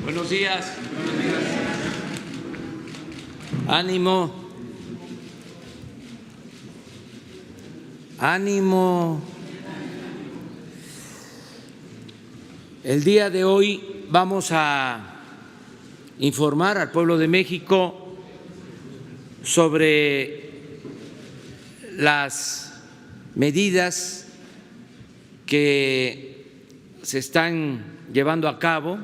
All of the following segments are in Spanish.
Buenos días. Ánimo. Ánimo. El día de hoy vamos a informar al pueblo de México sobre las medidas que se están llevando a cabo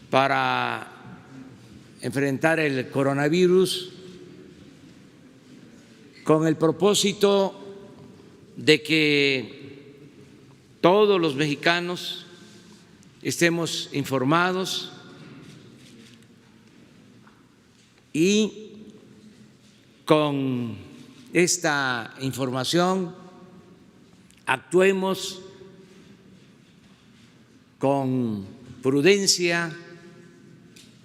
para enfrentar el coronavirus con el propósito de que todos los mexicanos estemos informados y con esta información actuemos con prudencia,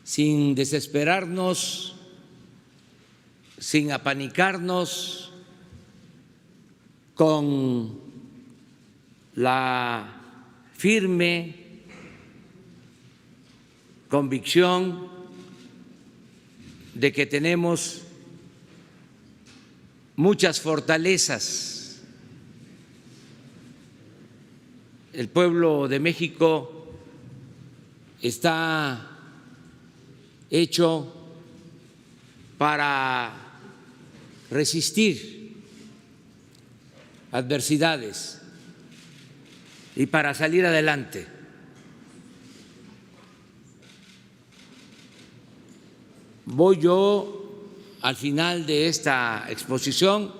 sin desesperarnos, sin apanicarnos, con la firme convicción de que tenemos muchas fortalezas. El pueblo de México está hecho para resistir adversidades y para salir adelante. Voy yo, al final de esta exposición,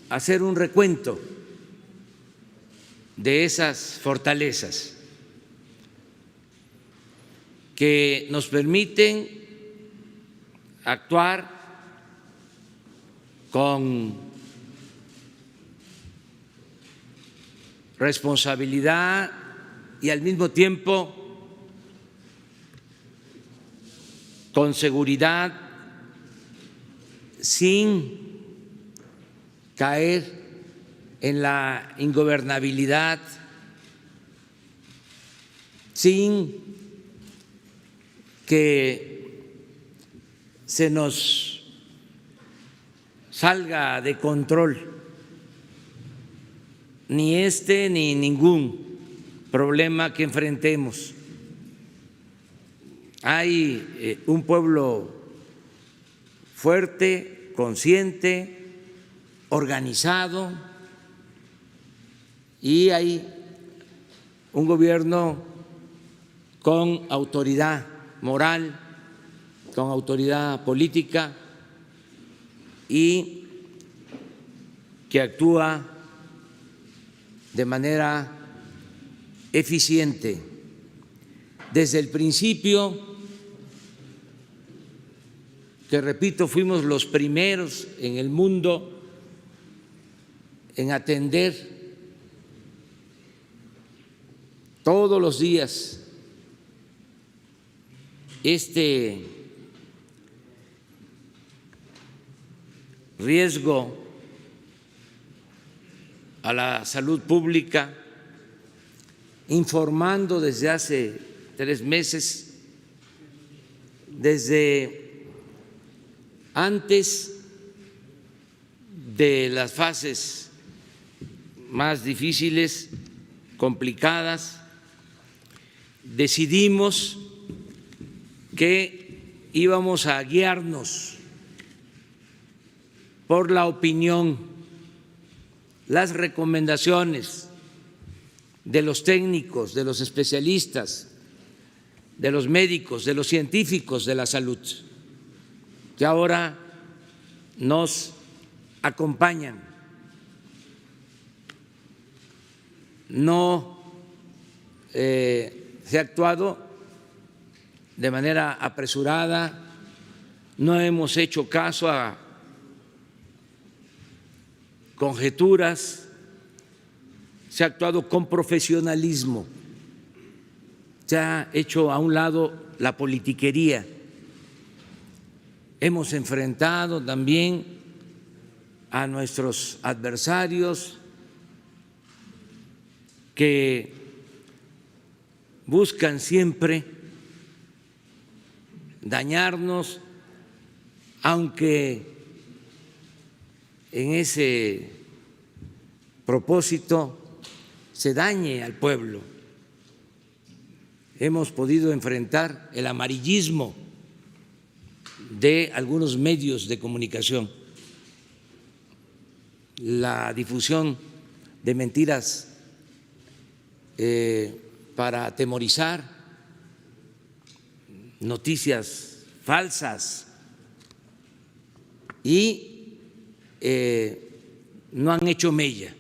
a hacer un recuento de esas fortalezas que nos permiten actuar con responsabilidad y al mismo tiempo con seguridad, sin caer en la ingobernabilidad, sin que se nos salga de control ni este ni ningún problema que enfrentemos. Hay un pueblo fuerte, consciente, organizado, y hay un gobierno con autoridad moral, con autoridad política y que actúa de manera eficiente. Desde el principio, que repito, fuimos los primeros en el mundo en atender todos los días este riesgo a la salud pública, informando desde hace 3 meses, desde antes de las fases más difíciles, complicadas, decidimos que íbamos a guiarnos por la opinión, las recomendaciones de los técnicos, de los especialistas, de los médicos, de los científicos de la salud, que ahora nos acompañan. No se ha actuado de manera apresurada, no hemos hecho caso a conjeturas, se ha actuado con profesionalismo, se ha hecho a un lado la politiquería. Hemos enfrentado también a nuestros adversarios que buscan siempre dañarnos, aunque en ese propósito se dañe al pueblo. Hemos podido enfrentar el amarillismo de algunos medios de comunicación, la difusión de mentiras para atemorizar, noticias falsas, y no han hecho mella,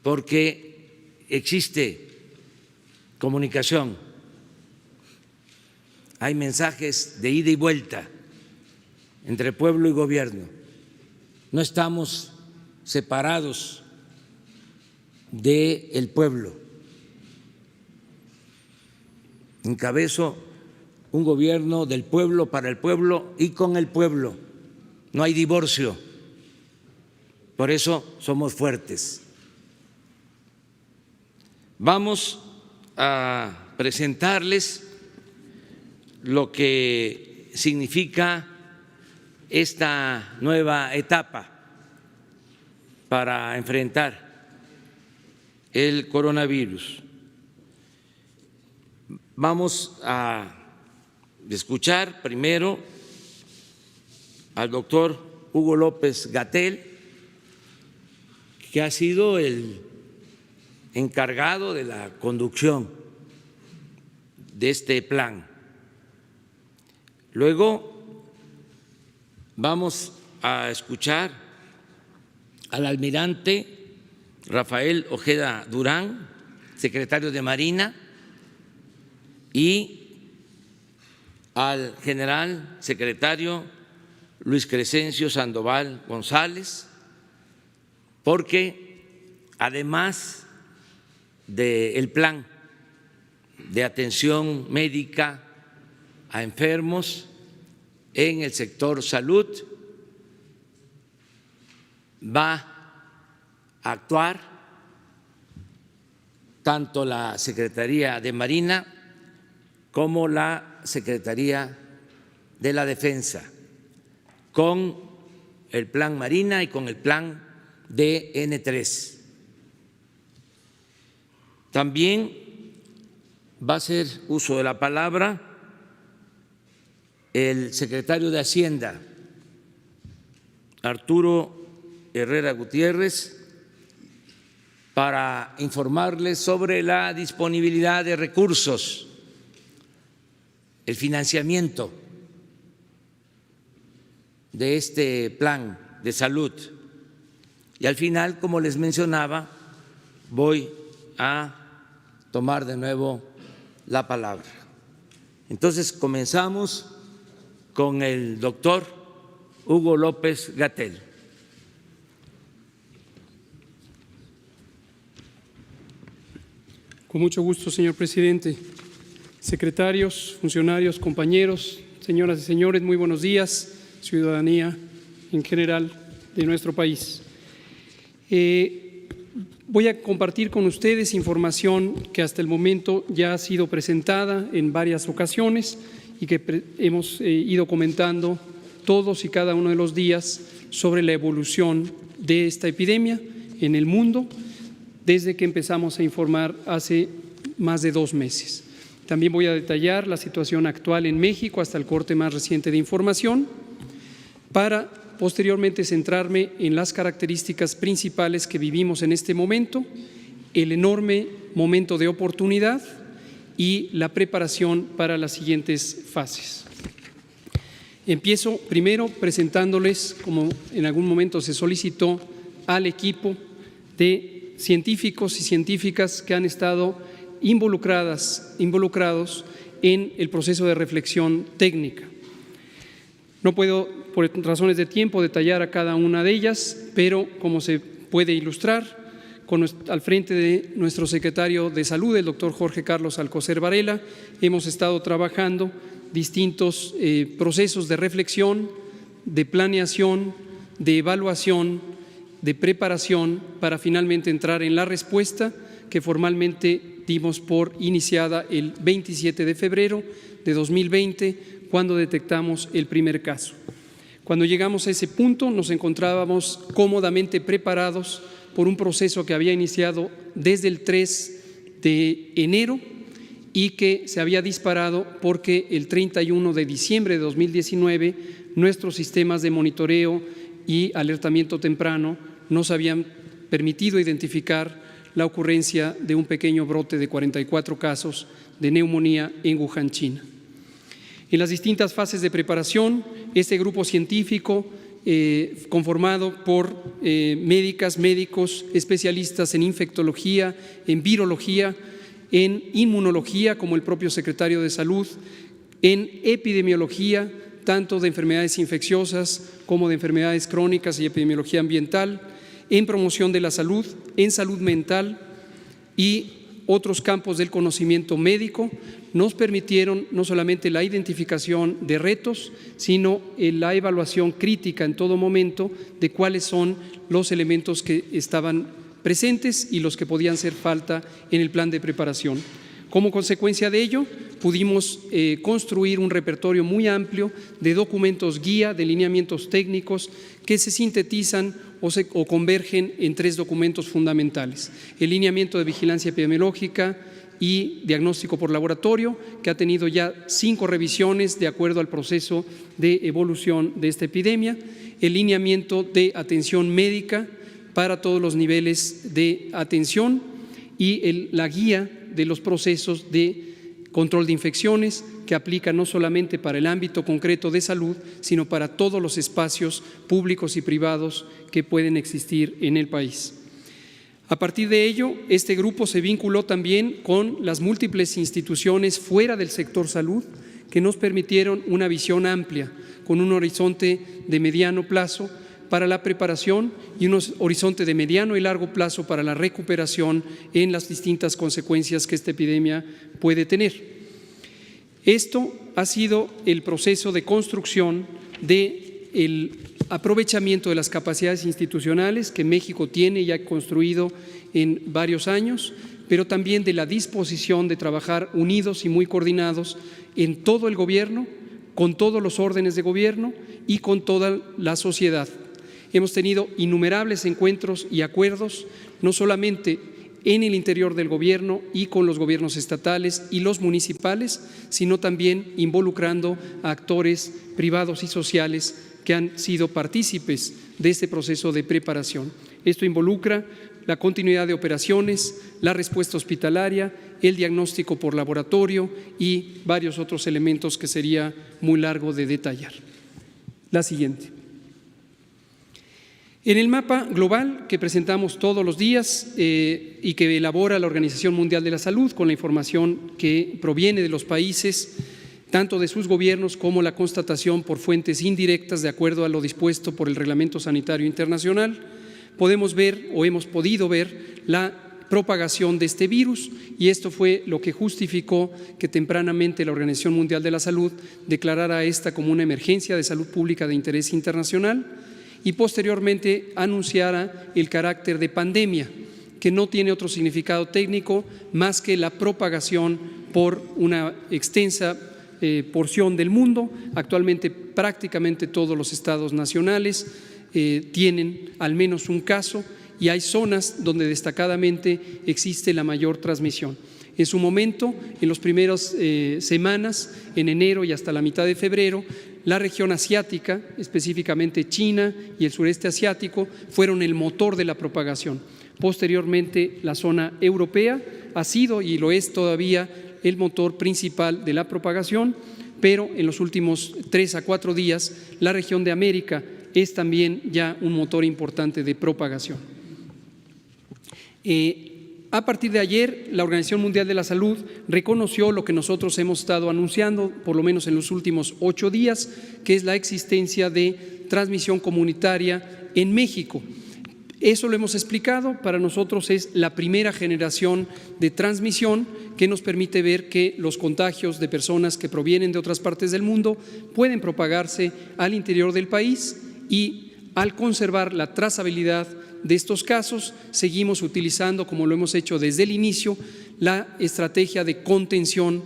porque existe comunicación, hay mensajes de ida y vuelta entre pueblo y gobierno, no estamos separados del pueblo. Encabezo un gobierno del pueblo, para el pueblo y con el pueblo, no hay divorcio, por eso somos fuertes. Vamos a presentarles lo que significa esta nueva etapa para enfrentar el coronavirus. Vamos a escuchar primero al doctor Hugo López-Gatell, que ha sido el encargado de la conducción de este plan. Luego vamos a escuchar al almirante Rafael Ojeda Durán, secretario de Marina, y al general secretario Luis Crescencio Sandoval González, porque además del plan de atención médica a enfermos en el sector salud, va a actuar tanto la Secretaría de Marina como la Secretaría de la Defensa, con el Plan Marina y con el Plan DN3. También va a hacer uso de la palabra el secretario de Hacienda, Arturo Herrera Gutiérrez, para informarles sobre la disponibilidad de recursos, el financiamiento de este plan de salud. Y al final, como les mencionaba, voy a tomar de nuevo la palabra. Entonces, comenzamos con el doctor Hugo López-Gatell. Con mucho gusto, señor presidente. Secretarios, funcionarios, compañeros, señoras y señores, muy buenos días, ciudadanía en general de nuestro país. Voy a compartir con ustedes información que hasta el momento ya ha sido presentada en varias ocasiones y que hemos ido comentando todos y cada uno de los días sobre la evolución de esta epidemia en el mundo desde que empezamos a informar hace más de 2 meses. También voy a detallar la situación actual en México hasta el corte más reciente de información para posteriormente centrarme en las características principales que vivimos en este momento, el enorme momento de oportunidad y la preparación para las siguientes fases. Empiezo primero presentándoles, como en algún momento se solicitó, al equipo de científicos y científicas que han estado involucrados en el proceso de reflexión técnica. No puedo, por razones de tiempo, detallar a cada una de ellas, pero como se puede ilustrar, al frente de nuestro secretario de Salud, el doctor Jorge Carlos Alcocer Varela, hemos estado trabajando distintos procesos de reflexión, de planeación, de evaluación, de preparación para finalmente entrar en la respuesta que formalmente dimos por iniciada el 27 de febrero de 2020, cuando detectamos el primer caso. Cuando llegamos a ese punto nos encontrábamos cómodamente preparados por un proceso que había iniciado desde el 3 de enero y que se había disparado porque el 31 de diciembre de 2019 nuestros sistemas de monitoreo y alertamiento temprano nos habían permitido identificar la ocurrencia de un pequeño brote de 44 casos de neumonía en Wuhan, China. En las distintas fases de preparación, este grupo científico conformado por médicas, médicos, especialistas en infectología, en virología, en inmunología, como el propio secretario de Salud, en epidemiología, tanto de enfermedades infecciosas como de enfermedades crónicas y epidemiología ambiental, en promoción de la salud, en salud mental y otros campos del conocimiento médico, nos permitieron no solamente la identificación de retos, sino la evaluación crítica en todo momento de cuáles son los elementos que estaban presentes y los que podían hacer falta en el plan de preparación. Como consecuencia de ello, pudimos construir un repertorio muy amplio de documentos guía, de lineamientos técnicos que se sintetizan o convergen en 3 documentos fundamentales: el lineamiento de vigilancia epidemiológica y diagnóstico por laboratorio, que ha tenido ya 5 revisiones de acuerdo al proceso de evolución de esta epidemia; el lineamiento de atención médica para todos los niveles de atención y la guía de los procesos de control de infecciones, que aplica no solamente para el ámbito concreto de salud, sino para todos los espacios públicos y privados que pueden existir en el país. A partir de ello, este grupo se vinculó también con las múltiples instituciones fuera del sector salud que nos permitieron una visión amplia, con un horizonte de mediano plazo para la preparación y un horizonte de mediano y largo plazo para la recuperación en las distintas consecuencias que esta epidemia puede tener. Esto ha sido el proceso de construcción del aprovechamiento de las capacidades institucionales que México tiene y ha construido en varios años, pero también de la disposición de trabajar unidos y muy coordinados en todo el gobierno, con todos los órdenes de gobierno y con toda la sociedad. Hemos tenido innumerables encuentros y acuerdos, no solamente en el interior del gobierno y con los gobiernos estatales y los municipales, sino también involucrando a actores privados y sociales que han sido partícipes de este proceso de preparación. Esto involucra la continuidad de operaciones, la respuesta hospitalaria, el diagnóstico por laboratorio y varios otros elementos que sería muy largo de detallar. La siguiente. En el mapa global que presentamos todos los días y que elabora la Organización Mundial de la Salud con la información que proviene de los países, tanto de sus gobiernos como la constatación por fuentes indirectas de acuerdo a lo dispuesto por el Reglamento Sanitario Internacional, podemos ver o hemos podido ver la propagación de este virus, y esto fue lo que justificó que tempranamente la Organización Mundial de la Salud declarara esta como una emergencia de salud pública de interés internacional y posteriormente anunciara el carácter de pandemia, que no tiene otro significado técnico más que la propagación por una extensa porción del mundo. Actualmente prácticamente todos los estados nacionales tienen al menos un caso y hay zonas donde destacadamente existe la mayor transmisión. En su momento, en las primeras semanas, en enero y hasta la mitad de febrero, la región asiática, específicamente China y el sureste asiático, fueron el motor de la propagación. Posteriormente, la zona europea ha sido y lo es todavía el motor principal de la propagación, pero en los últimos 3 a 4 días, la región de América es también ya un motor importante de propagación. A partir de ayer, la Organización Mundial de la Salud reconoció lo que nosotros hemos estado anunciando, por lo menos en los últimos 8 días, que es la existencia de transmisión comunitaria en México. Eso lo hemos explicado, para nosotros es la primera generación de transmisión que nos permite ver que los contagios de personas que provienen de otras partes del mundo pueden propagarse al interior del país, y al conservar la trazabilidad de estos casos, seguimos utilizando, como lo hemos hecho desde el inicio, la estrategia de contención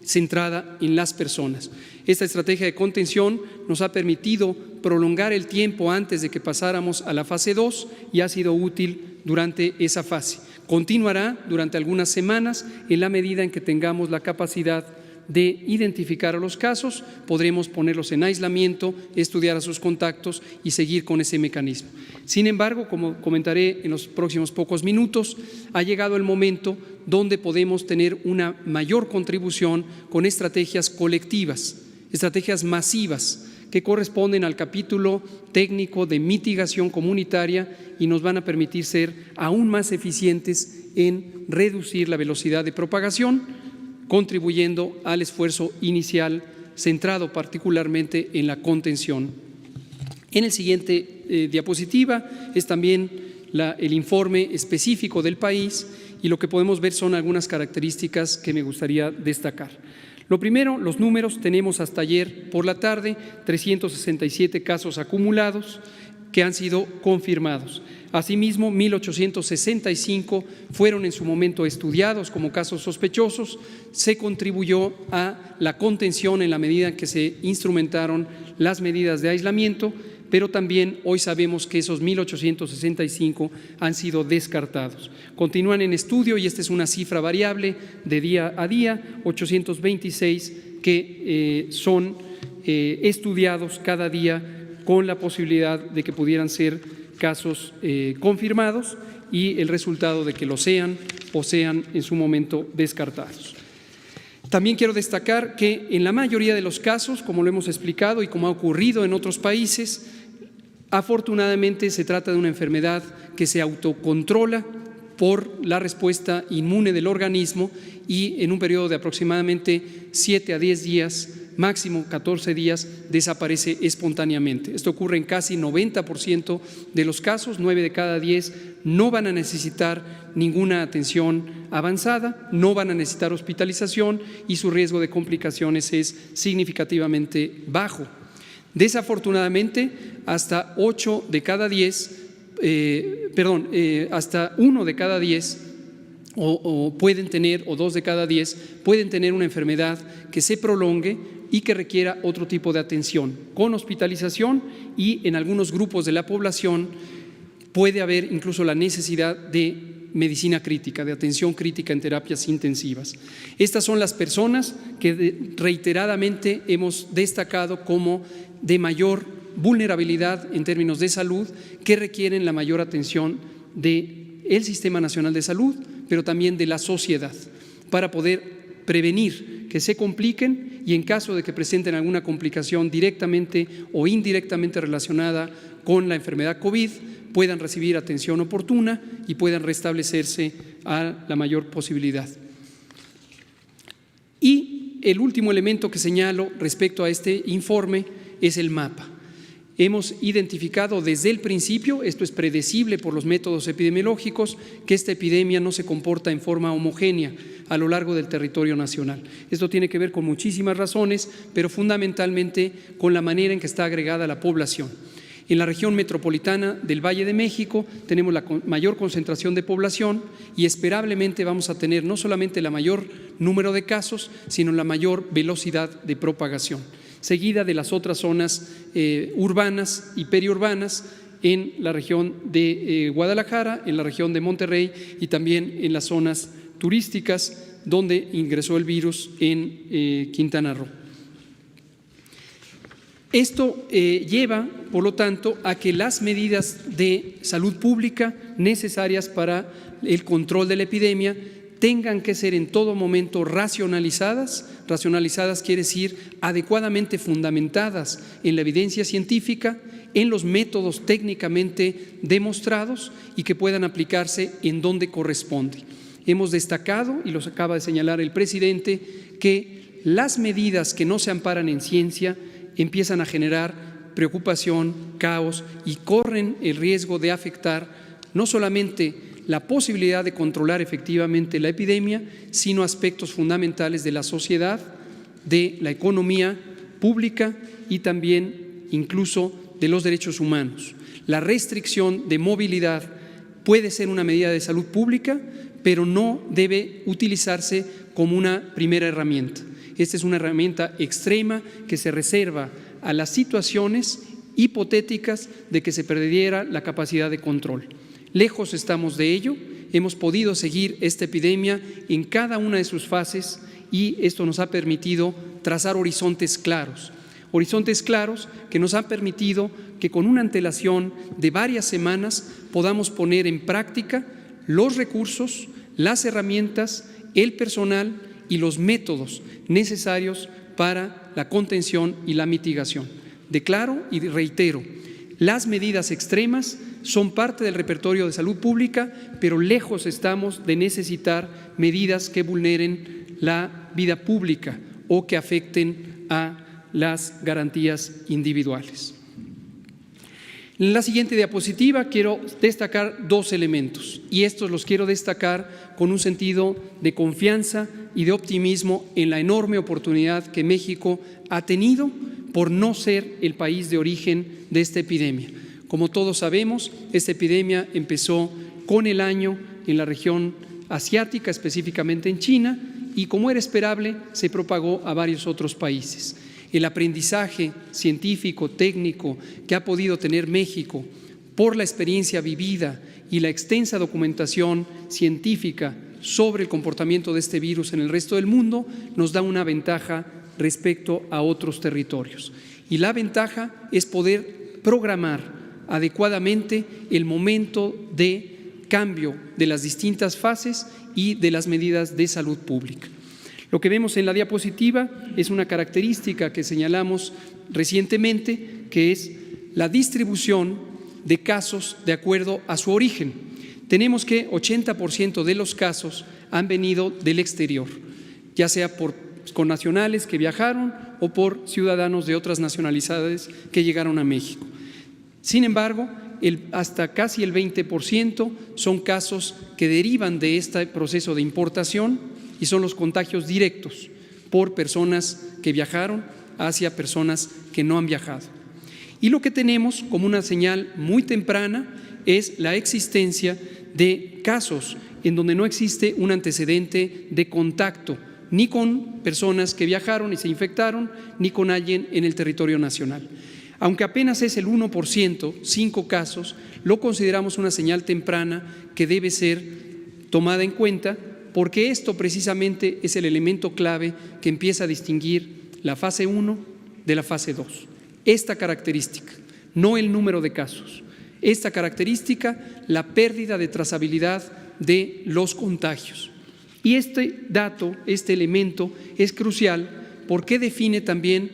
centrada en las personas. Esta estrategia de contención nos ha permitido prolongar el tiempo antes de que pasáramos a la fase 2 y ha sido útil durante esa fase. Continuará durante algunas semanas en la medida en que tengamos la capacidad de identificar a los casos, podremos ponerlos en aislamiento, estudiar a sus contactos y seguir con ese mecanismo. Sin embargo, como comentaré en los próximos pocos minutos, ha llegado el momento donde podemos tener una mayor contribución con estrategias colectivas, estrategias masivas, que corresponden al capítulo técnico de mitigación comunitaria y nos van a permitir ser aún más eficientes en reducir la velocidad de propagación, contribuyendo al esfuerzo inicial centrado particularmente en la contención. En el siguiente diapositiva es también el informe específico del país, y lo que podemos ver son algunas características que me gustaría destacar. Lo primero, los números. Tenemos hasta ayer por la tarde 367 casos acumulados que han sido confirmados. Asimismo, 1.865 fueron en su momento estudiados como casos sospechosos. Se contribuyó a la contención en la medida en que se instrumentaron las medidas de aislamiento, pero también hoy sabemos que esos 1.865 han sido descartados. Continúan en estudio, y esta es una cifra variable de día a día, 826 que son estudiados cada día con la posibilidad de que pudieran ser casos confirmados y el resultado de que lo sean o sean en su momento descartados. También quiero destacar que en la mayoría de los casos, como lo hemos explicado y como ha ocurrido en otros países, afortunadamente se trata de una enfermedad que se autocontrola por la respuesta inmune del organismo, y en un periodo de aproximadamente 7 a 10 días, máximo 14 días, desaparece espontáneamente. Esto ocurre en casi 90% de los casos. 9 de cada 10 no van a necesitar ninguna atención avanzada, no van a necesitar hospitalización, y su riesgo de complicaciones es significativamente bajo. Desafortunadamente, hasta 8 de cada 10, hasta 1 de cada 10 pueden tener, o 2 de cada 10 pueden tener una enfermedad que se prolongue y que requiera otro tipo de atención, con hospitalización, y en algunos grupos de la población puede haber incluso la necesidad de medicina crítica, de atención crítica en terapias intensivas. Estas son las personas que reiteradamente hemos destacado como de mayor vulnerabilidad en términos de salud, que requieren la mayor atención del Sistema Nacional de Salud, pero también de la sociedad, para poder prevenir que se compliquen, y en caso de que presenten alguna complicación directamente o indirectamente relacionada con la enfermedad COVID, puedan recibir atención oportuna y puedan restablecerse a la mayor posibilidad. Y el último elemento que señalo respecto a este informe es el mapa. Hemos identificado desde el principio, esto es predecible por los métodos epidemiológicos, que esta epidemia no se comporta en forma homogénea a lo largo del territorio nacional. Esto tiene que ver con muchísimas razones, pero fundamentalmente con la manera en que está agregada la población. En la región metropolitana del Valle de México tenemos la mayor concentración de población, y esperablemente vamos a tener no solamente la mayor número de casos, sino la mayor velocidad de propagación, seguida de las otras zonas urbanas y periurbanas en la región de Guadalajara, en la región de Monterrey y también en las zonas turísticas donde ingresó el virus en Quintana Roo. Esto lleva, por lo tanto, a que las medidas de salud pública necesarias para el control de la epidemia tengan que ser en todo momento racionalizadas. Racionalizadas quiere decir adecuadamente fundamentadas en la evidencia científica en los métodos técnicamente demostrados y que puedan aplicarse en donde corresponde. Hemos destacado, y los acaba de señalar el presidente, que las medidas que no se amparan en ciencia empiezan a generar preocupación, caos y corren el riesgo de afectar no solamente la posibilidad de controlar efectivamente la epidemia, sino aspectos fundamentales de la sociedad, de la economía pública y también incluso de los derechos humanos. La restricción de movilidad puede ser una medida de salud pública, pero no debe utilizarse como una primera herramienta. Esta es una herramienta extrema que se reserva a las situaciones hipotéticas de que se perdiera la capacidad de control. Lejos estamos de ello, hemos podido seguir esta epidemia en cada una de sus fases y esto nos ha permitido trazar horizontes claros que nos han permitido que con una antelación de varias semanas podamos poner en práctica los recursos, las herramientas, el personal y los métodos necesarios para la contención y la mitigación. Declaro y reitero, las medidas extremas son parte del repertorio de salud pública, pero lejos estamos de necesitar medidas que vulneren la vida pública o que afecten a las garantías individuales. En la siguiente diapositiva quiero destacar dos elementos y estos los quiero destacar con un sentido de confianza y de optimismo en la enorme oportunidad que México ha tenido por no ser el país de origen de esta epidemia. Como todos sabemos, esta epidemia empezó con el año en la región asiática, específicamente en China, y como era esperable, se propagó a varios otros países. El aprendizaje científico, técnico que ha podido tener México por la experiencia vivida y la extensa documentación científica sobre el comportamiento de este virus en el resto del mundo nos da una ventaja respecto a otros territorios. Y la ventaja es poder programar adecuadamente el momento de cambio de las distintas fases y de las medidas de salud pública. Lo que vemos en la diapositiva es una característica que señalamos recientemente, que es la distribución de casos de acuerdo a su origen. Tenemos que 80% de los casos han venido del exterior, ya sea por connacionales que viajaron o por ciudadanos de otras nacionalidades que llegaron a México. Sin embargo, hasta casi el 20% son casos que derivan de este proceso de importación y son los contagios directos por personas que viajaron hacia personas que no han viajado. Y lo que tenemos como una señal muy temprana es la existencia de casos en donde no existe un antecedente de contacto ni con personas que viajaron y se infectaron, ni con alguien en el territorio nacional. Aunque apenas es el 1%, 5 casos, lo consideramos una señal temprana que debe ser tomada en cuenta porque esto precisamente es el elemento clave que empieza a distinguir la fase 1 de la fase 2. Esta característica, no el número de casos, esta característica, la pérdida de trazabilidad de los contagios. Y este dato, este elemento es crucial porque define también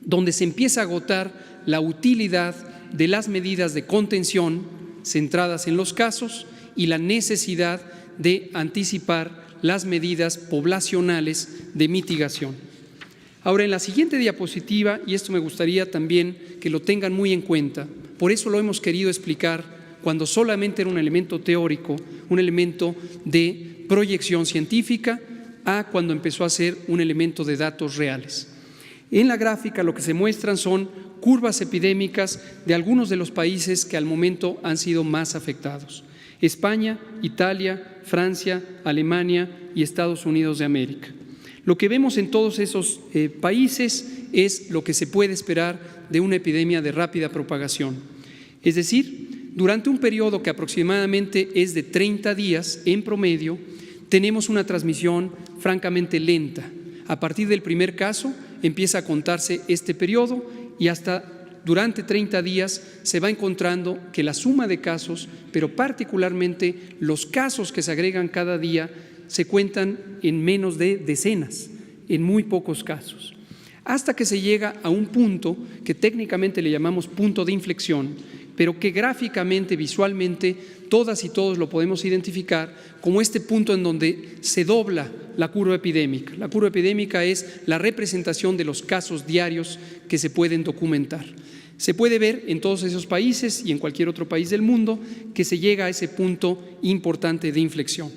donde se empieza a agotar la utilidad de las medidas de contención centradas en los casos y la necesidad de anticipar las medidas poblacionales de mitigación. Ahora, en la siguiente diapositiva, y esto me gustaría también que lo tengan muy en cuenta, por eso lo hemos querido explicar cuando solamente era un elemento teórico, un elemento de proyección científica, a cuando empezó a ser un elemento de datos reales. En la gráfica lo que se muestran son curvas epidémicas de algunos de los países que al momento han sido más afectados: España, Italia, Francia, Alemania y Estados Unidos de América. Lo que vemos en todos esos países es lo que se puede esperar de una epidemia de rápida propagación. Es decir, durante un periodo que aproximadamente es de 30 días en promedio, tenemos una transmisión francamente lenta. A partir del primer caso empieza a contarse este periodo y hasta durante 30 días se va encontrando que la suma de casos, pero particularmente los casos que se agregan cada día, se cuentan en menos de decenas, en muy pocos casos. hasta que se llega a un punto que técnicamente le llamamos punto de inflexión, pero que gráficamente, visualmente, todas y todos lo podemos identificar como este punto en donde se dobla la curva epidémica. La curva epidémica es la representación de los casos diarios que se pueden documentar. Se puede ver en todos esos países y en cualquier otro país del mundo que se llega a ese punto importante de inflexión.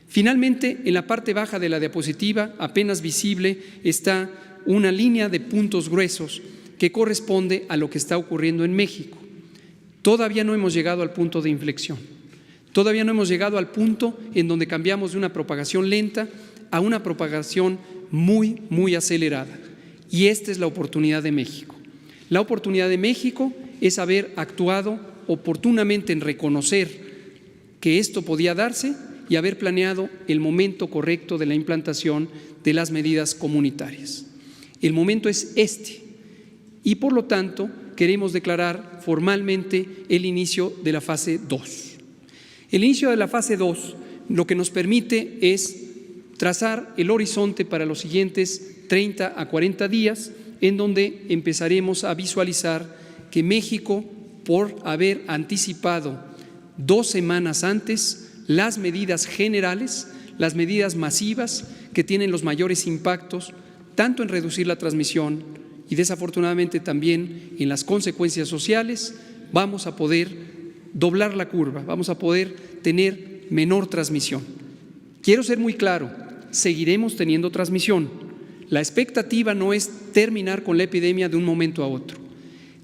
Finalmente, en la parte baja de la diapositiva, apenas visible, está una línea de puntos gruesos que corresponde a lo que está ocurriendo en México. Todavía no hemos llegado al punto de inflexión. Todavía no hemos llegado al punto en donde cambiamos de una propagación lenta a una propagación muy, muy acelerada. Y esta es la oportunidad de México. La oportunidad de México es haber actuado oportunamente en reconocer que esto podía darse y haber planeado el momento correcto de la implantación de las medidas comunitarias. El momento es este y, por lo tanto, queremos declarar formalmente el inicio de la fase 2. El inicio de la fase 2 lo que nos permite es trazar el horizonte para los siguientes 30 a 40 días, en donde empezaremos a visualizar que México, por haber anticipado 2 semanas antes las medidas generales, las medidas masivas que tienen los mayores impactos, tanto en reducir la transmisión y desafortunadamente también en las consecuencias sociales, vamos a poder doblar la curva, vamos a poder tener menor transmisión. Quiero ser muy claro, seguiremos teniendo transmisión. La expectativa no es terminar con la epidemia de un momento a otro.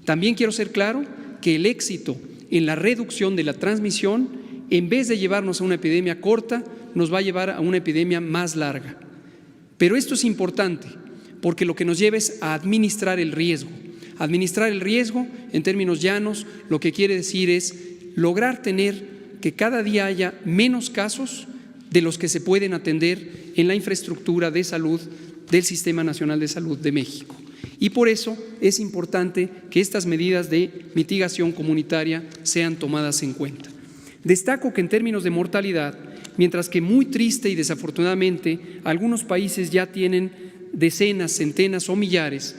También quiero ser claro que el éxito en la reducción de la transmisión, en vez de llevarnos a una epidemia corta, nos va a llevar a una epidemia más larga. Pero esto es importante, porque lo que nos lleva es a administrar el riesgo. Administrar el riesgo, en términos llanos, lo que quiere decir es lograr tener que cada día haya menos casos de los que se pueden atender en la infraestructura de salud del Sistema Nacional de Salud de México. Y por eso es importante que estas medidas de mitigación comunitaria sean tomadas en cuenta. Destaco que en términos de mortalidad, mientras que muy triste y desafortunadamente algunos países ya tienen decenas, centenas o millares,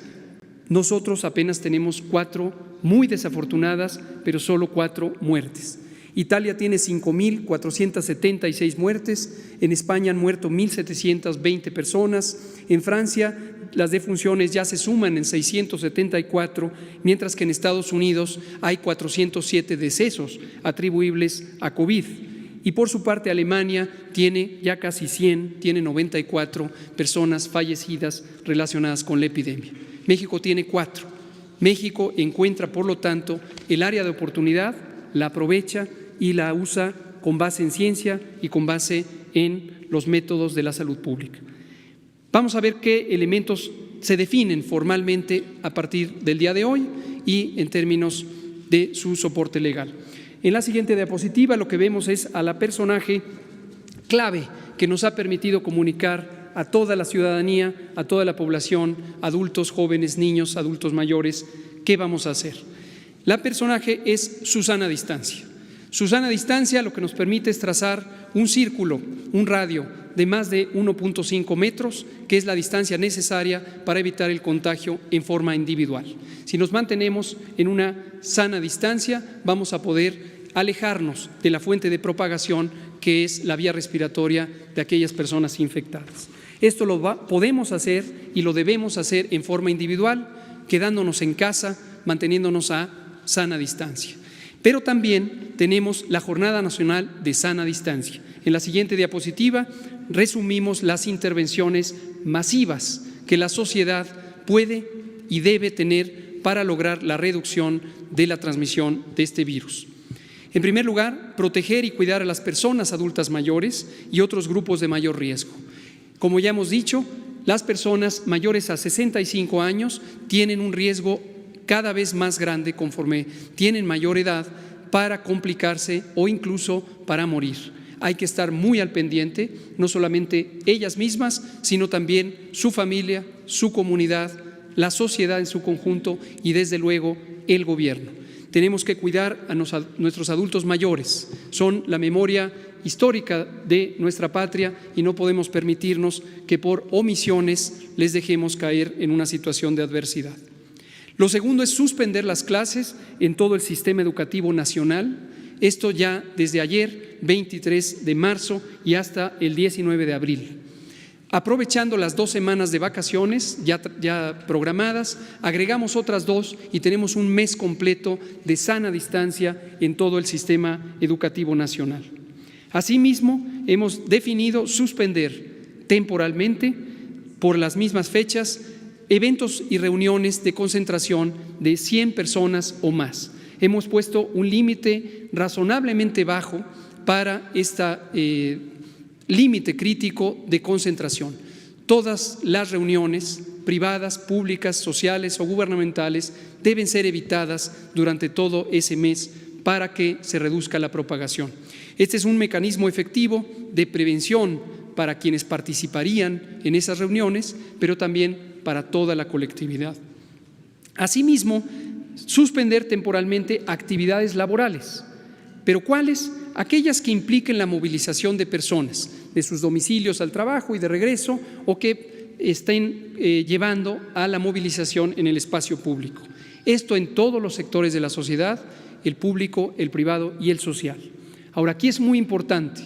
nosotros apenas tenemos 4 muy desafortunadas, pero solo 4 muertes. Italia tiene 5.476 muertes, en España han muerto 1.720 personas, en Francia las defunciones ya se suman en 674, mientras que en Estados Unidos hay 407 decesos atribuibles a COVID. Y por su parte Alemania tiene ya casi 100, tiene 94 personas fallecidas relacionadas con la epidemia. México tiene 4. México encuentra, por lo tanto, el área de oportunidad, la aprovecha y la usa con base en ciencia y con base en los métodos de la salud pública. Vamos a ver qué elementos se definen formalmente a partir del día de hoy y en términos de su soporte legal. En la siguiente diapositiva lo que vemos es a la personaje clave que nos ha permitido comunicar a toda la ciudadanía, a toda la población, adultos, jóvenes, niños, adultos mayores, qué vamos a hacer. La personaje es Susana Distancia. Susana Distancia lo que nos permite es trazar un círculo, un radio de más de 1.5 metros, que es la distancia necesaria para evitar el contagio en forma individual. Si nos mantenemos en una sana distancia, vamos a poder alejarnos de la fuente de propagación, que es la vía respiratoria de aquellas personas infectadas. Esto lo podemos hacer y lo debemos hacer en forma individual, quedándonos en casa, manteniéndonos a sana distancia. Pero también tenemos la Jornada Nacional de Sana Distancia. En la siguiente diapositiva resumimos las intervenciones masivas que la sociedad puede y debe tener para lograr la reducción de la transmisión de este virus. En primer lugar, proteger y cuidar a las personas adultas mayores y otros grupos de mayor riesgo. Como ya hemos dicho, las personas mayores a 65 años tienen un riesgo cada vez más grande conforme tienen mayor edad para complicarse o incluso para morir. Hay que estar muy al pendiente, no solamente ellas mismas, sino también su familia, su comunidad, la sociedad en su conjunto y desde luego el gobierno. Tenemos que cuidar a nuestros adultos mayores, son la memoria histórica de nuestra patria y no podemos permitirnos que por omisiones les dejemos caer en una situación de adversidad. Lo segundo es suspender las clases en todo el sistema educativo nacional, esto ya desde ayer, 23 de marzo y hasta el 19 de abril. Aprovechando las 2 semanas de vacaciones ya programadas, agregamos otras 2 y tenemos un mes completo de sana distancia en todo el sistema educativo nacional. Asimismo, hemos definido suspender temporalmente, por las mismas fechas, eventos y reuniones de concentración de 100 personas o más. Hemos puesto un límite razonablemente bajo para este límite crítico de concentración. Todas las reuniones privadas, públicas, sociales o gubernamentales deben ser evitadas durante todo ese mes para que se reduzca la propagación. Este es un mecanismo efectivo de prevención para quienes participarían en esas reuniones, pero también para toda la colectividad. Asimismo, suspender temporalmente actividades laborales. ¿Pero cuáles? Aquellas que impliquen la movilización de personas de sus domicilios al trabajo y de regreso, o que estén llevando a la movilización en el espacio público. Esto en todos los sectores de la sociedad, el público, el privado y el social. Ahora, aquí es muy importante,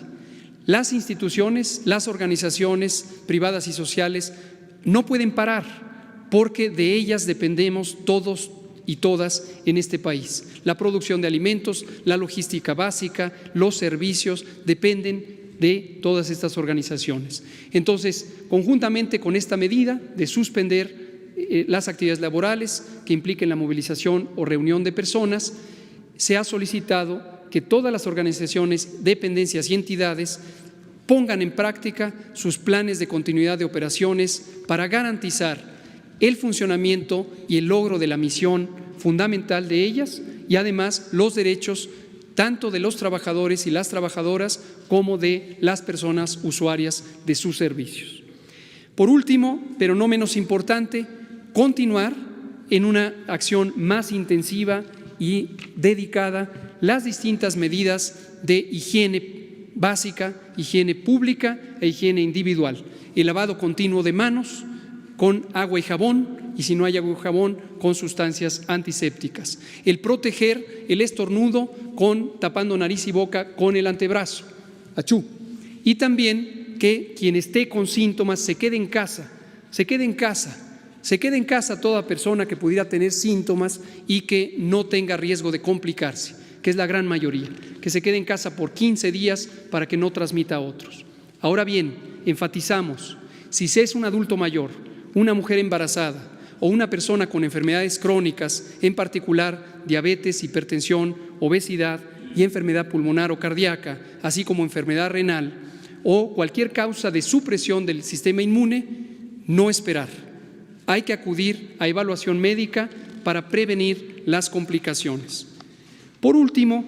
las instituciones, las organizaciones privadas y sociales no pueden parar, porque de ellas dependemos todos y todas en este país. La producción de alimentos, la logística básica, los servicios dependen de todas estas organizaciones. Entonces, conjuntamente con esta medida de suspender las actividades laborales que impliquen la movilización o reunión de personas, se ha solicitado que todas las organizaciones, dependencias y entidades pongan en práctica sus planes de continuidad de operaciones para garantizar el funcionamiento y el logro de la misión fundamental de ellas y además los derechos tanto de los trabajadores y las trabajadoras como de las personas usuarias de sus servicios. Por último, pero no menos importante, continuar en una acción más intensiva y dedicada las distintas medidas de higiene básica, higiene pública e higiene individual. El lavado continuo de manos con agua y jabón, y si no hay agua y jabón, con sustancias antisépticas. El proteger el estornudo tapando nariz y boca con el antebrazo. ¡Achú! Y también que quien esté con síntomas se quede en casa, se quede en casa toda persona que pudiera tener síntomas y que no tenga riesgo de complicarse, que es la gran mayoría, que se quede en casa por 15 días para que no transmita a otros. Ahora bien, enfatizamos, si se es un adulto mayor, una mujer embarazada o una persona con enfermedades crónicas, en particular diabetes, hipertensión, obesidad y enfermedad pulmonar o cardíaca, así como enfermedad renal o cualquier causa de supresión del sistema inmune, no esperar. Hay que acudir a evaluación médica para prevenir las complicaciones. Por último,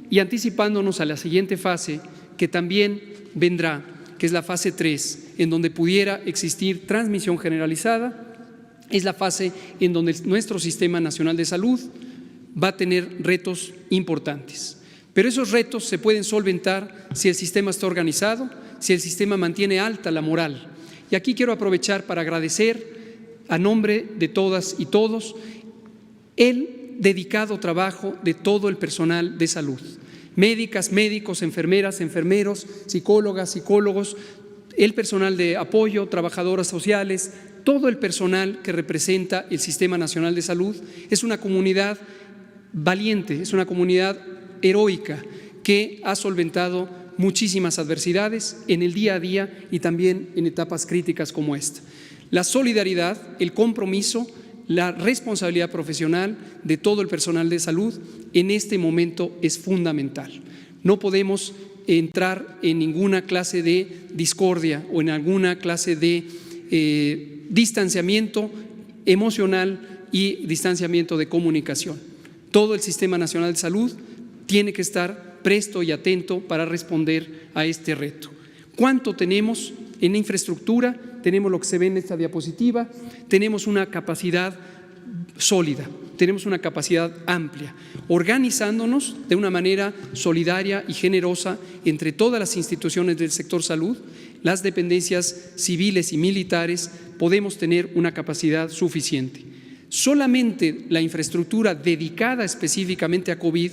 y anticipándonos a la siguiente fase, que también vendrá, que es la fase 3, en donde pudiera existir transmisión generalizada, es la fase en donde nuestro Sistema Nacional de Salud va a tener retos importantes. Pero esos retos se pueden solventar si el sistema está organizado, si el sistema mantiene alta la moral. Y aquí quiero aprovechar para agradecer a nombre de todas y todos el dedicado trabajo de todo el personal de salud. Médicas, médicos, enfermeras, enfermeros, psicólogas, psicólogos, el personal de apoyo, trabajadoras sociales, todo el personal que representa el Sistema Nacional de Salud. Es una comunidad valiente, es una comunidad heroica que ha solventado muchísimas adversidades en el día a día y también en etapas críticas como esta. La solidaridad, el compromiso, la responsabilidad profesional de todo el personal de salud en este momento es fundamental. No podemos entrar en ninguna clase de discordia o en alguna clase de distanciamiento emocional y distanciamiento de comunicación. Todo el Sistema Nacional de Salud tiene que estar presto y atento para responder a este reto. ¿Cuánto tenemos en infraestructura? Tenemos lo que se ve en esta diapositiva, tenemos una capacidad sólida, tenemos una capacidad amplia, organizándonos de una manera solidaria y generosa entre todas las instituciones del sector salud, las dependencias civiles y militares, podemos tener una capacidad suficiente. Solamente la infraestructura dedicada específicamente a COVID,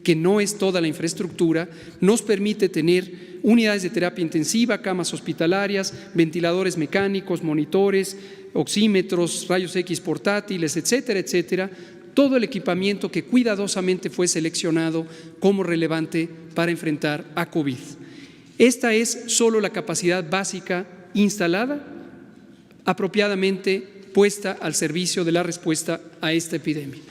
que no es toda la infraestructura, nos permite tener unidades de terapia intensiva, camas hospitalarias, ventiladores mecánicos, monitores, oxímetros, rayos X portátiles, etcétera, etcétera, todo el equipamiento que cuidadosamente fue seleccionado como relevante para enfrentar a COVID. Esta es solo la capacidad básica instalada, apropiadamente puesta al servicio de la respuesta a esta epidemia.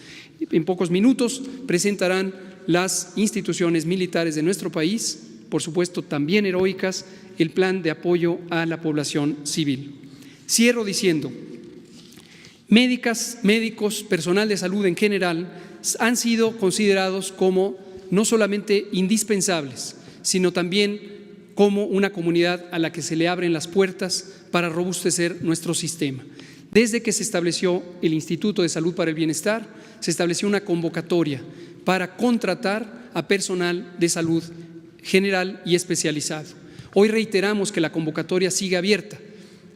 En pocos minutos presentarán las instituciones militares de nuestro país, por supuesto también heroicas, el plan de apoyo a la población civil. Cierro diciendo, médicas, médicos, personal de salud en general han sido considerados como no solamente indispensables, sino también como una comunidad a la que se le abren las puertas para robustecer nuestro sistema. Desde que se estableció el Instituto de Salud para el Bienestar, se estableció una convocatoria para contratar a personal de salud general y especializado. Hoy reiteramos que la convocatoria sigue abierta.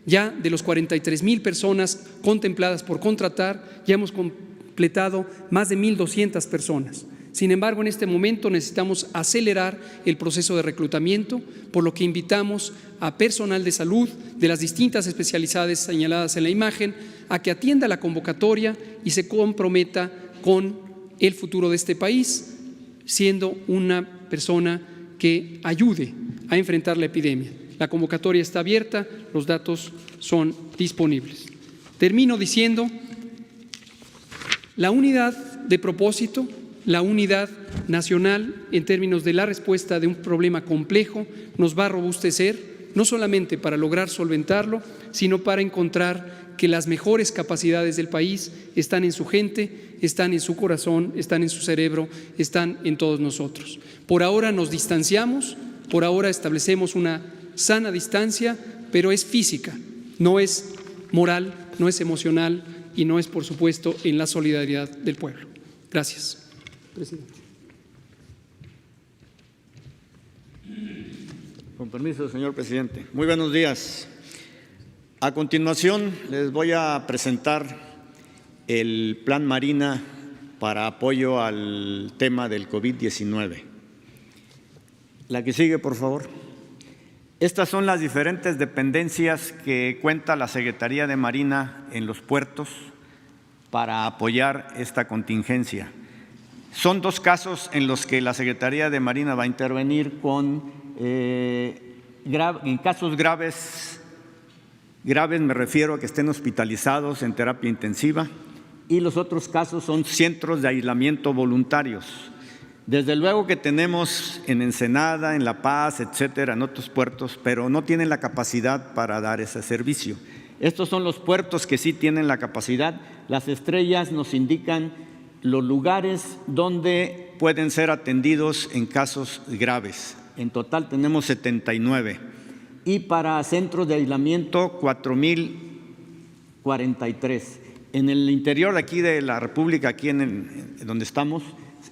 Ya de los 43,000 personas contempladas por contratar, ya hemos completado más de 1,200 personas. Sin embargo, en este momento necesitamos acelerar el proceso de reclutamiento, por lo que invitamos a personal de salud de las distintas especialidades señaladas en la imagen a que atienda la convocatoria y se comprometa con el futuro de este país, siendo una persona que ayude a enfrentar la epidemia. La convocatoria está abierta, los datos son disponibles. Termino diciendo, la unidad de propósito, la unidad nacional en términos de la respuesta de un problema complejo nos va a robustecer, no solamente para lograr solventarlo, sino para encontrar que las mejores capacidades del país están en su gente, están en su corazón, están en su cerebro, están en todos nosotros. Por ahora nos distanciamos, por ahora establecemos una sana distancia, pero es física, no es moral, no es emocional y no es, por supuesto, en la solidaridad del pueblo. Gracias, presidente. Con permiso, señor presidente. Muy buenos días. A continuación, les voy a presentar el Plan Marina para apoyo al tema del COVID-19. La que sigue, por favor. Estas son las diferentes dependencias que cuenta la Secretaría de Marina en los puertos para apoyar esta contingencia. Son 2 casos en los que la Secretaría de Marina va a intervenir en casos graves me refiero a que estén hospitalizados en terapia intensiva, y los otros casos son centros de aislamiento voluntarios. Desde luego que tenemos en Ensenada, en La Paz, etcétera, en otros puertos, pero no tienen la capacidad para dar ese servicio. Estos son los puertos que sí tienen la capacidad. Las estrellas nos indican los lugares donde pueden ser atendidos en casos graves. En total tenemos 79. Y para centros de aislamiento, 4,043. En el interior de aquí de la República, aquí en donde estamos,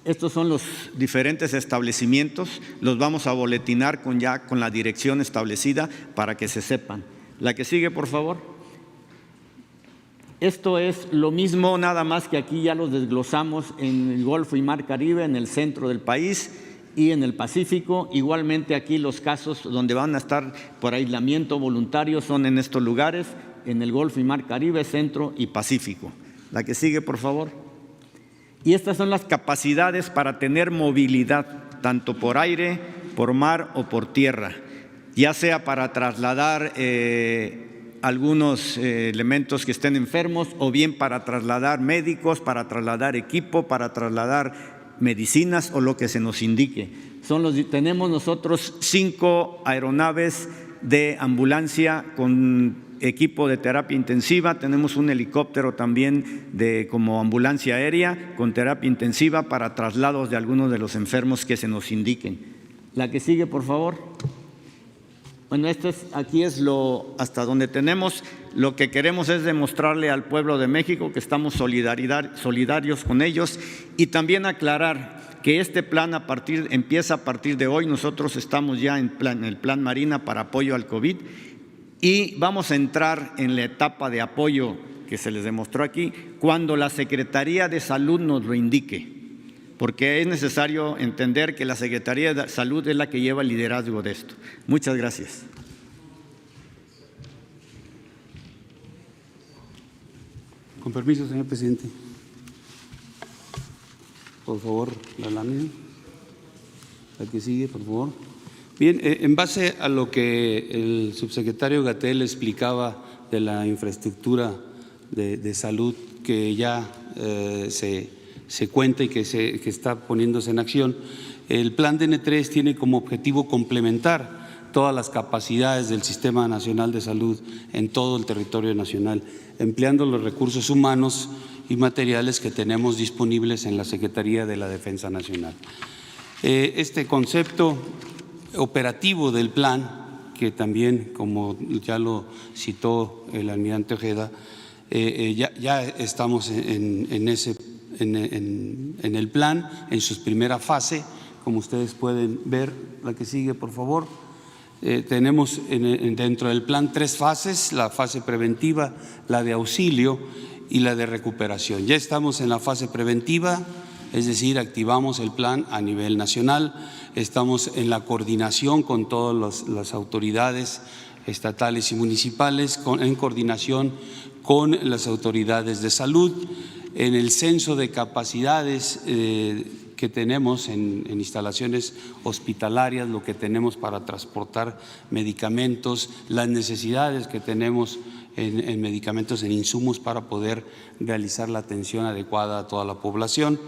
estos son los diferentes establecimientos. Los vamos a boletinar ya con la dirección establecida para que se sepan. La que sigue, por favor. Esto es lo mismo, nada más que aquí ya los desglosamos en el Golfo y Mar Caribe, en el centro del país y en el Pacífico. Igualmente aquí los casos donde van a estar por aislamiento voluntario son en estos lugares, en el Golfo y Mar Caribe, centro y Pacífico. La que sigue, por favor. Y estas son las capacidades para tener movilidad, tanto por aire, por mar o por tierra, ya sea para trasladar algunos elementos que estén enfermos, o bien para trasladar médicos, para trasladar equipo, para trasladar medicinas o lo que se nos indique. Tenemos nosotros 5 aeronaves de ambulancia con equipo de terapia intensiva, tenemos un helicóptero también como ambulancia aérea con terapia intensiva para traslados de algunos de los enfermos que se nos indiquen. La que sigue, por favor. Bueno, aquí es hasta donde tenemos. Lo que queremos es demostrarle al pueblo de México que estamos solidarios con ellos, y también aclarar que este plan empieza a partir de hoy. Nosotros estamos ya en el Plan Marina para apoyo al COVID, y vamos a entrar en la etapa de apoyo que se les demostró aquí cuando la Secretaría de Salud nos lo indique, porque es necesario entender que la Secretaría de Salud es la que lleva el liderazgo de esto. Muchas gracias. Con permiso, señor presidente. Por favor, la lámina. La que sigue, por favor. Bien, en base a lo que el subsecretario Gatell explicaba de la infraestructura de salud que ya se cuenta y que está poniéndose en acción, el plan DN3 tiene como objetivo complementar todas las capacidades del Sistema Nacional de Salud en todo el territorio nacional, empleando los recursos humanos y materiales que tenemos disponibles en la Secretaría de la Defensa Nacional. Este concepto operativo del plan, que también, como ya lo citó el almirante Ojeda, ya estamos en el plan, en su primera fase, como ustedes pueden ver. La que sigue, por favor. Tenemos dentro del plan 3 fases: la fase preventiva, la de auxilio y la de recuperación. Ya estamos en la fase preventiva, es decir, activamos el plan a nivel nacional, estamos en la coordinación con todas las autoridades estatales y municipales, en coordinación con las autoridades de salud, en el censo de capacidades que tenemos en instalaciones hospitalarias, lo que tenemos para transportar medicamentos, las necesidades que tenemos en medicamentos, en insumos para poder realizar la atención adecuada a toda la población.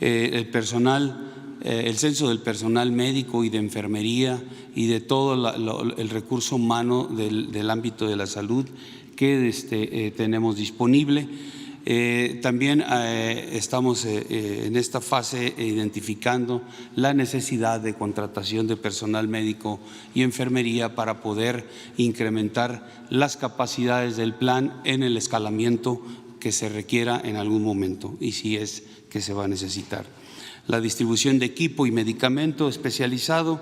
El personal, el censo del personal médico y de enfermería y de todo el recurso humano del ámbito de la salud que tenemos disponible. También estamos en esta fase identificando la necesidad de contratación de personal médico y enfermería para poder incrementar las capacidades del plan en el escalamiento que se requiera en algún momento, y si es que se va a necesitar. La distribución de equipo y medicamento especializado,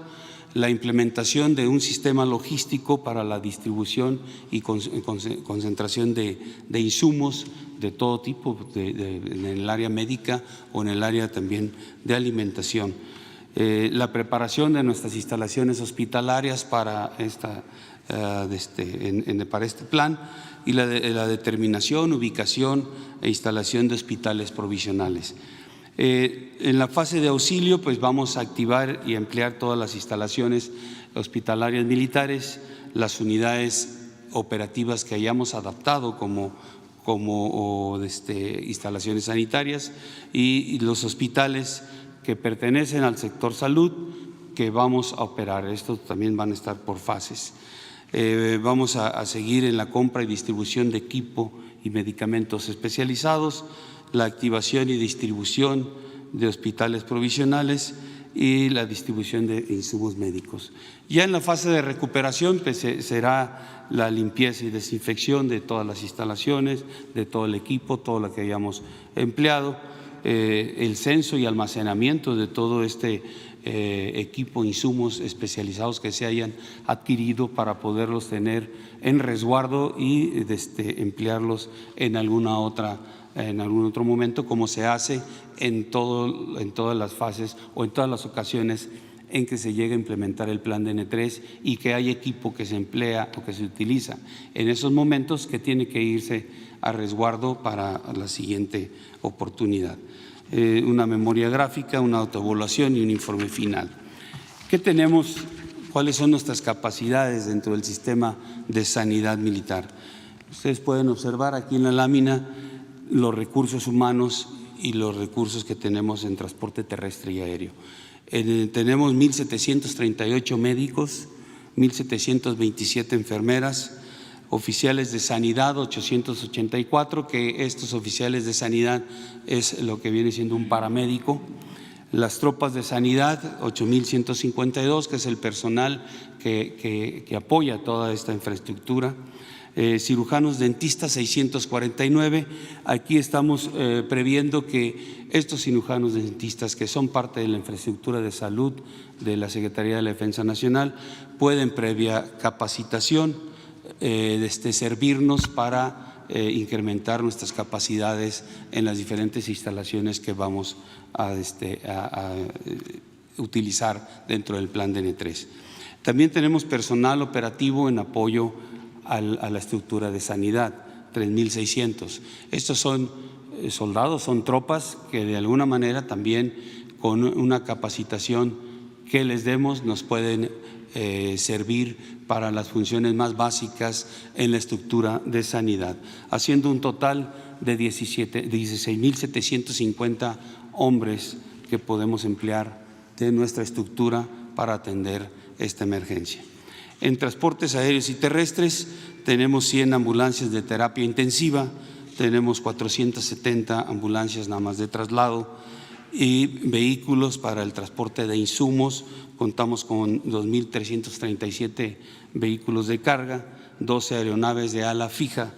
la implementación de un sistema logístico para la distribución y concentración de insumos de todo tipo en el área médica o en el área también de alimentación. La preparación de nuestras instalaciones hospitalarias para este plan, y la determinación, ubicación e instalación de hospitales provisionales. En la fase de auxilio, pues vamos a activar y emplear todas las instalaciones hospitalarias militares, las unidades operativas que hayamos adaptado como instalaciones sanitarias, y los hospitales que pertenecen al sector salud que vamos a operar. Estos también van a estar por fases. Vamos a seguir en la compra y distribución de equipo y medicamentos especializados, la activación y distribución de hospitales provisionales y la distribución de insumos médicos. Ya en la fase de recuperación, pues, será la limpieza y desinfección de todas las instalaciones, de todo el equipo, todo lo que hayamos empleado, el censo y almacenamiento de todo equipo, insumos especializados que se hayan adquirido para poderlos tener en resguardo y emplearlos en algún otro momento, como se hace en todas las fases o en todas las ocasiones en que se llega a implementar el plan DN3 y que hay equipo que se emplea o que se utiliza en esos momentos que tiene que irse a resguardo para la siguiente oportunidad. Una memoria gráfica, una autoevaluación y un informe final. ¿Qué tenemos? ¿Cuáles son nuestras capacidades dentro del sistema de sanidad militar? Ustedes pueden observar aquí en la lámina los recursos humanos y los recursos que tenemos en transporte terrestre y aéreo. Tenemos 1,738 médicos, 1,727 enfermeras, oficiales de sanidad 884, que estos oficiales de sanidad es lo que viene siendo un paramédico. Las tropas de sanidad, 8,152, que es el personal que apoya toda esta infraestructura. Cirujanos dentistas, 649. Aquí estamos previendo que estos cirujanos dentistas, que son parte de la infraestructura de salud de la Secretaría de la Defensa Nacional, pueden, previa capacitación, servirnos para incrementar nuestras capacidades en las diferentes instalaciones que vamos a utilizar dentro del plan DN3. También tenemos personal operativo en apoyo a la estructura de sanidad, 3,600. Estos son soldados, son tropas que de alguna manera también con una capacitación que les demos nos pueden servir para las funciones más básicas en la estructura de sanidad, haciendo un total de 16,750 hombres que podemos emplear de nuestra estructura para atender esta emergencia. En transportes aéreos y terrestres tenemos 100 ambulancias de terapia intensiva, tenemos 470 ambulancias nada más de traslado y vehículos para el transporte de insumos. Contamos con 2,337 vehículos de carga, 12 aeronaves de ala fija,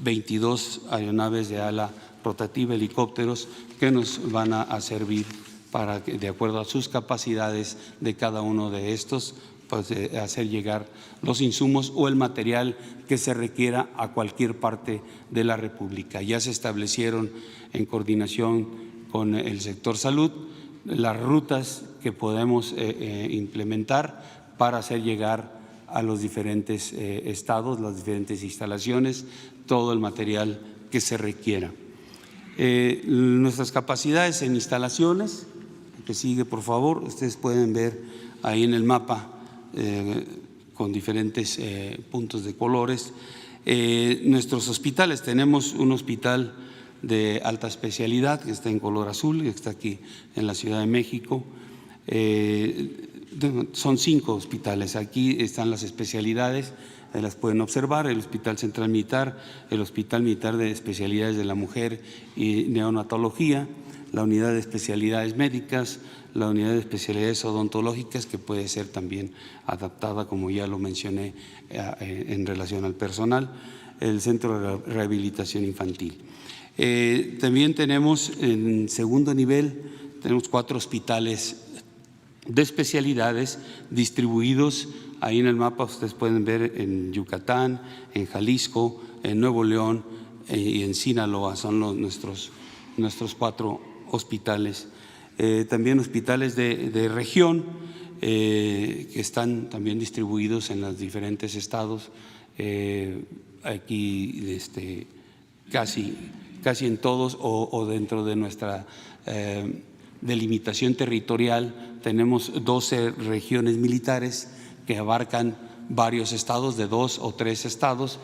22 aeronaves de ala rotativa, helicópteros que nos van a servir para que, de acuerdo a sus capacidades de cada uno de estos, pues, hacer llegar los insumos o el material que se requiera a cualquier parte de la República. Ya se establecieron en coordinación con el sector salud las rutas que podemos implementar para hacer llegar a los diferentes estados, las diferentes instalaciones, todo el material que se requiera. Nuestras capacidades en instalaciones, que sigue por favor, ustedes pueden ver ahí en el mapa con diferentes puntos de colores. Nuestros hospitales, tenemos un hospital de alta especialidad que está en color azul, que está aquí en la Ciudad de México. Son 5 hospitales, aquí están las especialidades, las pueden observar: el Hospital Central Militar, el Hospital Militar de Especialidades de la Mujer y Neonatología, la Unidad de Especialidades Médicas, la Unidad de Especialidades Odontológicas, que puede ser también adaptada, como ya lo mencioné, en relación al personal, el Centro de Rehabilitación Infantil. También tenemos en segundo nivel, tenemos 4 hospitales de especialidades distribuidos. Ahí en el mapa ustedes pueden ver en Yucatán, en Jalisco, en Nuevo León y en Sinaloa, son nuestros 4 hospitales. También hospitales de región que están también distribuidos en los diferentes estados. Aquí casi en todos o dentro de nuestra delimitación territorial tenemos 12 regiones militares que abarcan varios estados, de 2 o 3 estados,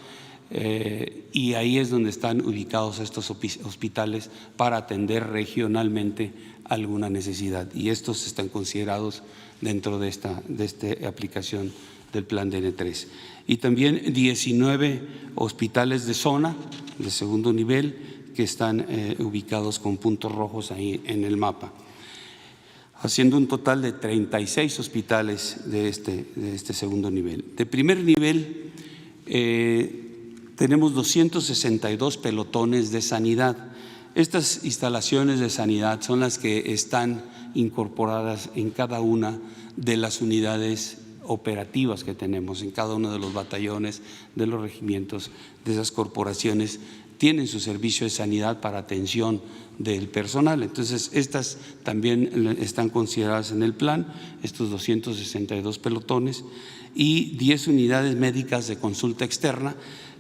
y ahí es donde están ubicados estos hospitales para atender regionalmente alguna necesidad, y estos están considerados dentro de esta aplicación del plan DN3. Y también 19 hospitales de zona de segundo nivel que están ubicados con puntos rojos ahí en el mapa, haciendo un total de 36 hospitales de este segundo nivel. De primer nivel tenemos 262 pelotones de sanidad. Estas instalaciones de sanidad son las que están incorporadas en cada una de las unidades operativas que tenemos, en cada uno de los batallones, de los regimientos, de esas corporaciones, tienen su servicio de sanidad para atención del personal. Entonces, estas también están consideradas en el plan, estos 262 pelotones, y 10 unidades médicas de consulta externa,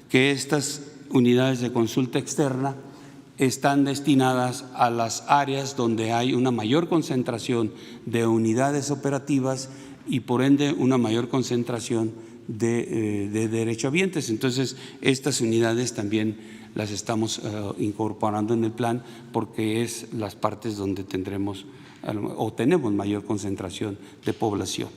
que estas unidades de consulta externa están destinadas a las áreas donde hay una mayor concentración de unidades operativas y por ende una mayor concentración de derechohabientes. Entonces, estas unidades también las estamos incorporando en el plan porque es las partes donde tendremos o tenemos mayor concentración de población,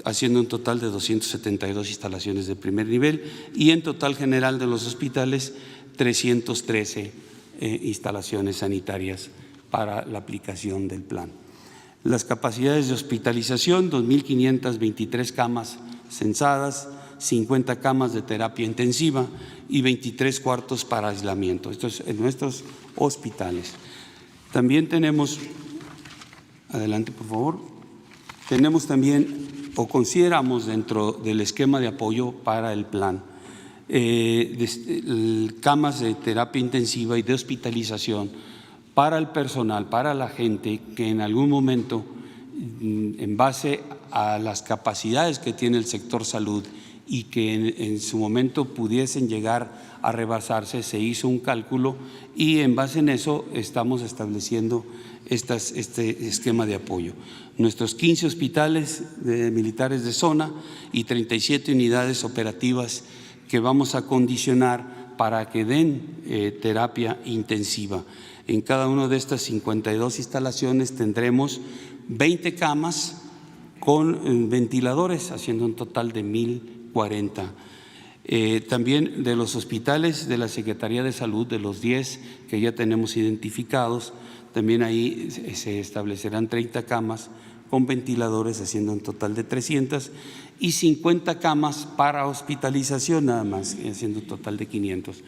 haciendo un total de 272 instalaciones de primer nivel y en total general de los hospitales 313 instalaciones sanitarias para la aplicación del plan. Las capacidades de hospitalización, 2.523 camas censadas, 50 camas de terapia intensiva y 23 cuartos para aislamiento. Esto es en nuestros hospitales. También tenemos, adelante por favor, tenemos también o consideramos dentro del esquema de apoyo para el plan camas de terapia intensiva y de hospitalización para el personal, para la gente que en algún momento, en base a las capacidades que tiene el sector salud y que en su momento pudiesen llegar a rebasarse, se hizo un cálculo y en base en eso estamos estableciendo este esquema de apoyo. Nuestros 15 hospitales militares de zona y 37 unidades operativas que vamos a condicionar para que den terapia intensiva. En cada una de estas 52 instalaciones tendremos 20 camas con ventiladores, haciendo un total de 1.040. También de los hospitales de la Secretaría de Salud, de los 10 que ya tenemos identificados, también ahí se establecerán 30 camas con ventiladores, haciendo un total de 300, y 50 camas para hospitalización nada más, haciendo un total de 500.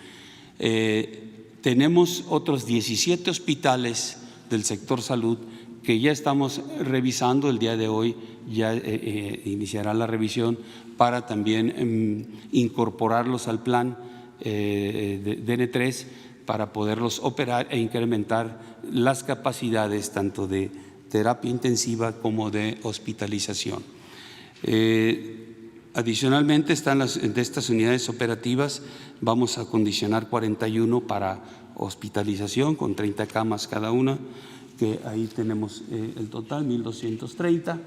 Tenemos otros 17 hospitales del sector salud que ya estamos revisando. El día de hoy ya iniciará la revisión para también incorporarlos al plan DN3 para poderlos operar e incrementar las capacidades tanto de terapia intensiva como de hospitalización. Adicionalmente, de estas unidades operativas vamos a condicionar 41 para hospitalización con 30 camas cada una, que ahí tenemos el total 1.230,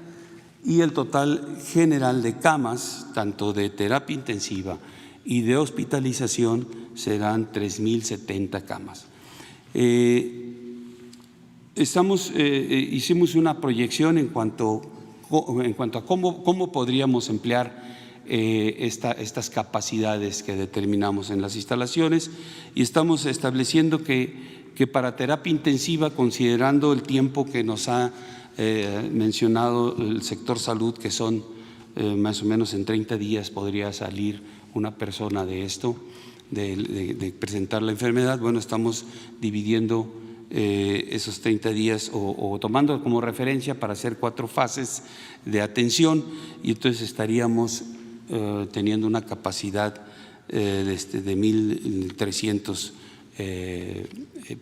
y el total general de camas, tanto de terapia intensiva y de hospitalización, serán 3.070 camas. Hicimos una proyección en cuanto a cómo podríamos emplear estas capacidades que determinamos en las instalaciones, y estamos estableciendo que para terapia intensiva, considerando el tiempo que nos ha mencionado el sector salud, que son más o menos en 30 días podría salir una persona de esto, de presentar la enfermedad. Bueno, estamos dividiendo esos 30 días o tomando como referencia para hacer 4 fases de atención, y entonces estaríamos teniendo una capacidad de 1.300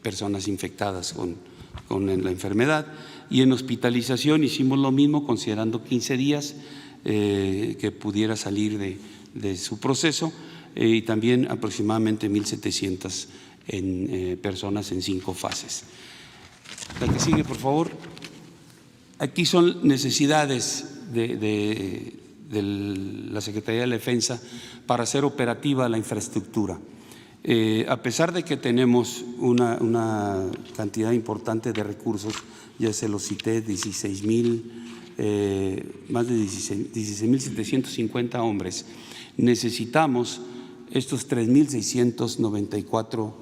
personas infectadas con la enfermedad. Y en hospitalización hicimos lo mismo, considerando 15 días que pudiera salir de su proceso, y también aproximadamente 1.700 personas en 5 fases. La que sigue, por favor. Aquí son necesidades de la Secretaría de la Defensa para hacer operativa la infraestructura. A pesar de que tenemos una cantidad importante de recursos, ya se los cité, más de 16.750 hombres, necesitamos estos 3.694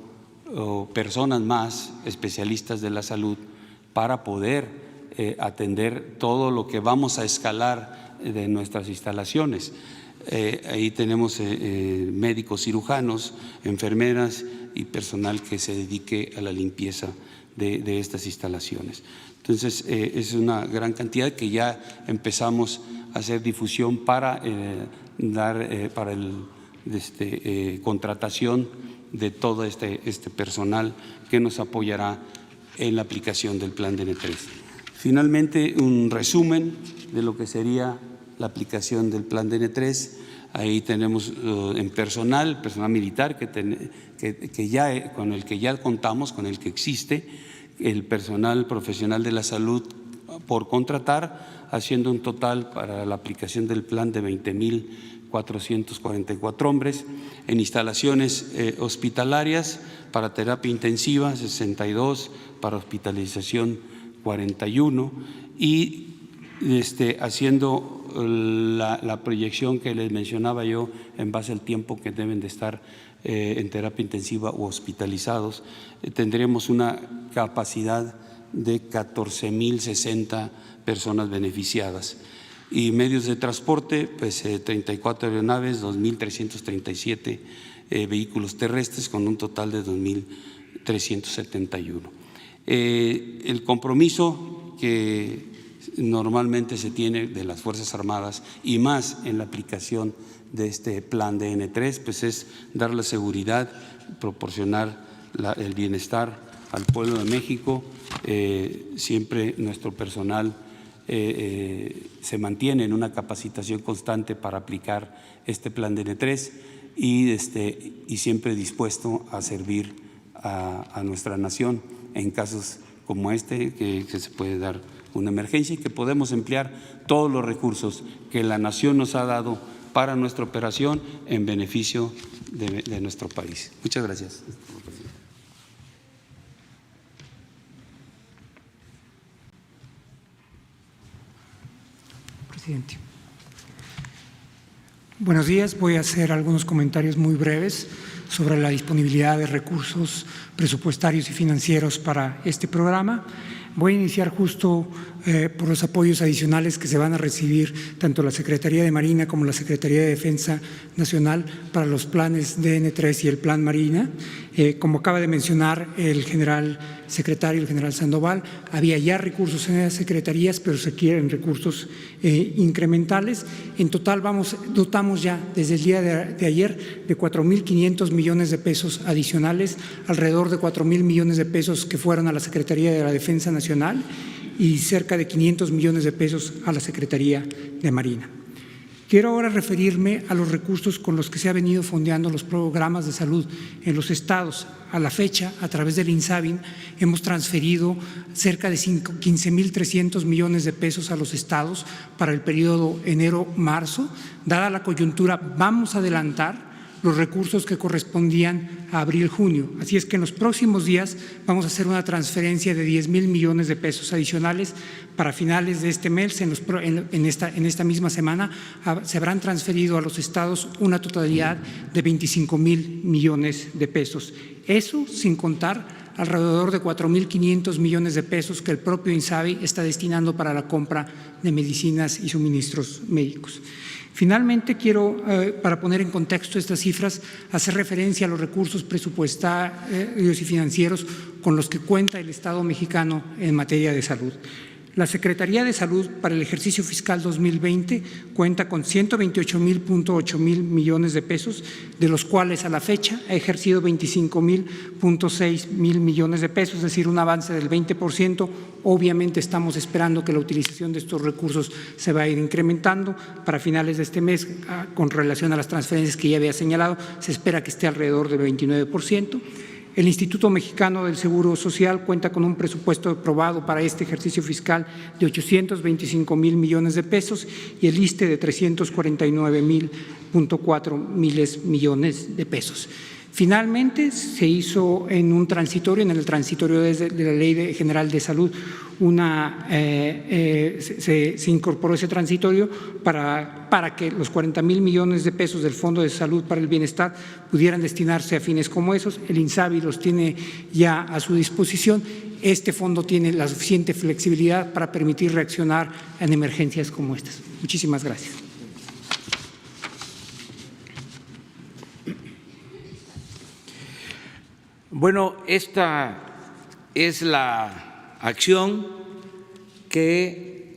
personas más, especialistas de la salud, para poder atender todo lo que vamos a escalar de nuestras instalaciones. Ahí tenemos médicos cirujanos, enfermeras y personal que se dedique a la limpieza de estas instalaciones. Entonces, es una gran cantidad que ya empezamos a hacer difusión para contratación de todo este personal que nos apoyará en la aplicación del plan DN3. Finalmente, un resumen de lo que sería la aplicación del plan DN3. Ahí tenemos en personal militar con el que ya contamos, con el que existe, el personal profesional de la salud por contratar, haciendo un total para la aplicación del plan de 20.444 hombres. En instalaciones hospitalarias para terapia intensiva 62, para hospitalización 41, y haciendo la proyección que les mencionaba yo en base al tiempo que deben de estar en terapia intensiva o hospitalizados, tendremos una capacidad de 14.060 personas beneficiadas. Y medios de transporte, pues 34 aeronaves, 2.337 vehículos terrestres, con un total de 2.371. El compromiso que normalmente se tiene de las Fuerzas Armadas y más en la aplicación de este plan de N3, pues es dar la seguridad, proporcionar el bienestar al pueblo de México. Siempre nuestro personal se mantiene en una capacitación constante para aplicar este plan de N3 y siempre dispuesto a servir a nuestra nación en casos como este, que se puede dar una emergencia y que podemos emplear todos los recursos que la nación nos ha dado para nuestra operación en beneficio de nuestro país. Muchas gracias. Presidente. Buenos días. Voy a hacer algunos comentarios muy breves sobre la disponibilidad de recursos presupuestarios y financieros para este programa. Voy a iniciar justo por los apoyos adicionales que se van a recibir tanto la Secretaría de Marina como la Secretaría de Defensa Nacional para los planes DN3 y el Plan Marina. Como acaba de mencionar el general secretario, el general Sandoval, había ya recursos en las secretarías, pero se quieren recursos incrementales. En total dotamos ya desde el día de ayer de 4.500 millones de pesos adicionales, alrededor de 4.000 millones de pesos que fueron a la Secretaría de la Defensa Nacional y cerca de 500 millones de pesos a la Secretaría de Marina. Quiero ahora referirme a los recursos con los que se ha venido fondeando los programas de salud en los estados. A la fecha, a través del INSABI, hemos transferido cerca de 15.300 millones de pesos a los estados para el periodo enero-marzo. Dada la coyuntura, vamos a adelantar los recursos que correspondían a abril-junio. Así es que en los próximos días vamos a hacer una transferencia de 10.000 millones de pesos adicionales para finales de este mes. En esta misma semana se habrán transferido a los estados una totalidad de 25.000 millones de pesos. Eso sin contar alrededor de 4.500 millones de pesos que el propio INSABI está destinando para la compra de medicinas y suministros médicos. Finalmente, quiero, para poner en contexto estas cifras, hacer referencia a los recursos presupuestarios y financieros con los que cuenta el Estado mexicano en materia de salud. La Secretaría de Salud para el ejercicio fiscal 2020 cuenta con 128.8 millones de pesos, de los cuales a la fecha ha ejercido 25.6 millones de pesos, es decir, un avance del 20%. Obviamente estamos esperando que la utilización de estos recursos se va a ir incrementando. Para finales de este mes, con relación a las transferencias que ya había señalado, se espera que esté alrededor del 29%. El Instituto Mexicano del Seguro Social cuenta con un presupuesto aprobado para este ejercicio fiscal de 825.000 millones de pesos y el ISSSTE de 349.4 millones de pesos. Finalmente, se hizo en el transitorio de la Ley General de Salud, se incorporó ese transitorio para que los 40.000 millones de pesos del Fondo de Salud para el Bienestar pudieran destinarse a fines como esos. El INSABI los tiene ya a su disposición. Este fondo tiene la suficiente flexibilidad para permitir reaccionar en emergencias como estas. Muchísimas gracias. Bueno, esta es la acción que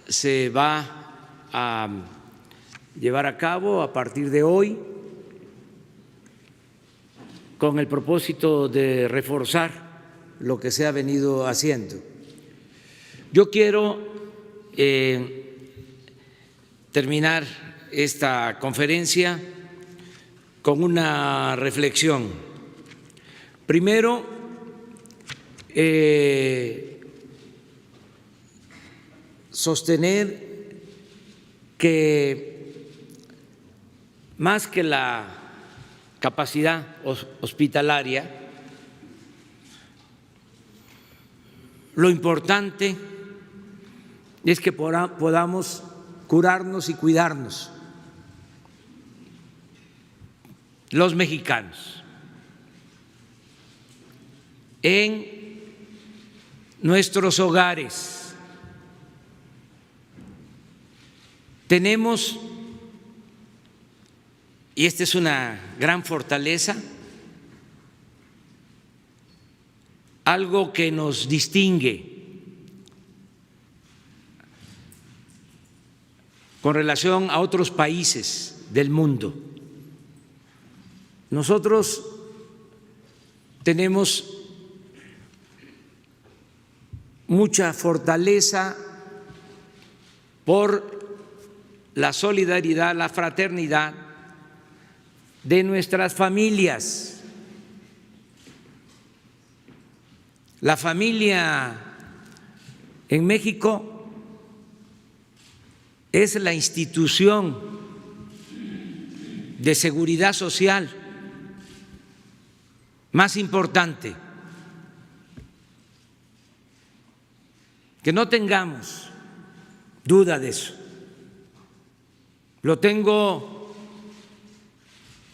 se va a llevar a cabo a partir de hoy con el propósito de reforzar lo que se ha venido haciendo. Yo quiero terminar esta conferencia con una reflexión. Primero, sostener que más que la capacidad hospitalaria, lo importante es que podamos curarnos y cuidarnos los mexicanos en nuestros hogares. Tenemos, y esta es una gran fortaleza, algo que nos distingue con relación a otros países del mundo. Nosotros tenemos mucha fortaleza por la solidaridad, la fraternidad de nuestras familias. La familia en México es la institución de seguridad social más importante. Que no tengamos duda de eso. Lo tengo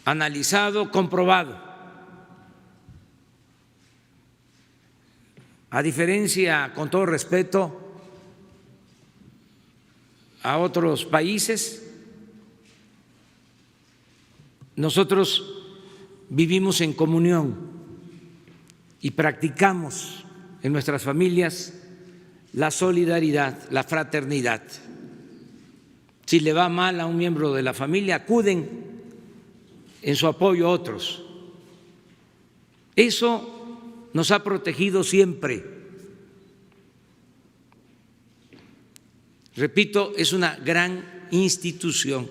analizado, comprobado. A diferencia, con todo respeto, a otros países, nosotros vivimos en comunión y practicamos en nuestras familias la solidaridad, la fraternidad. Si le va mal a un miembro de la familia, acuden en su apoyo a otros. Eso nos ha protegido siempre. Repito, es una gran institución.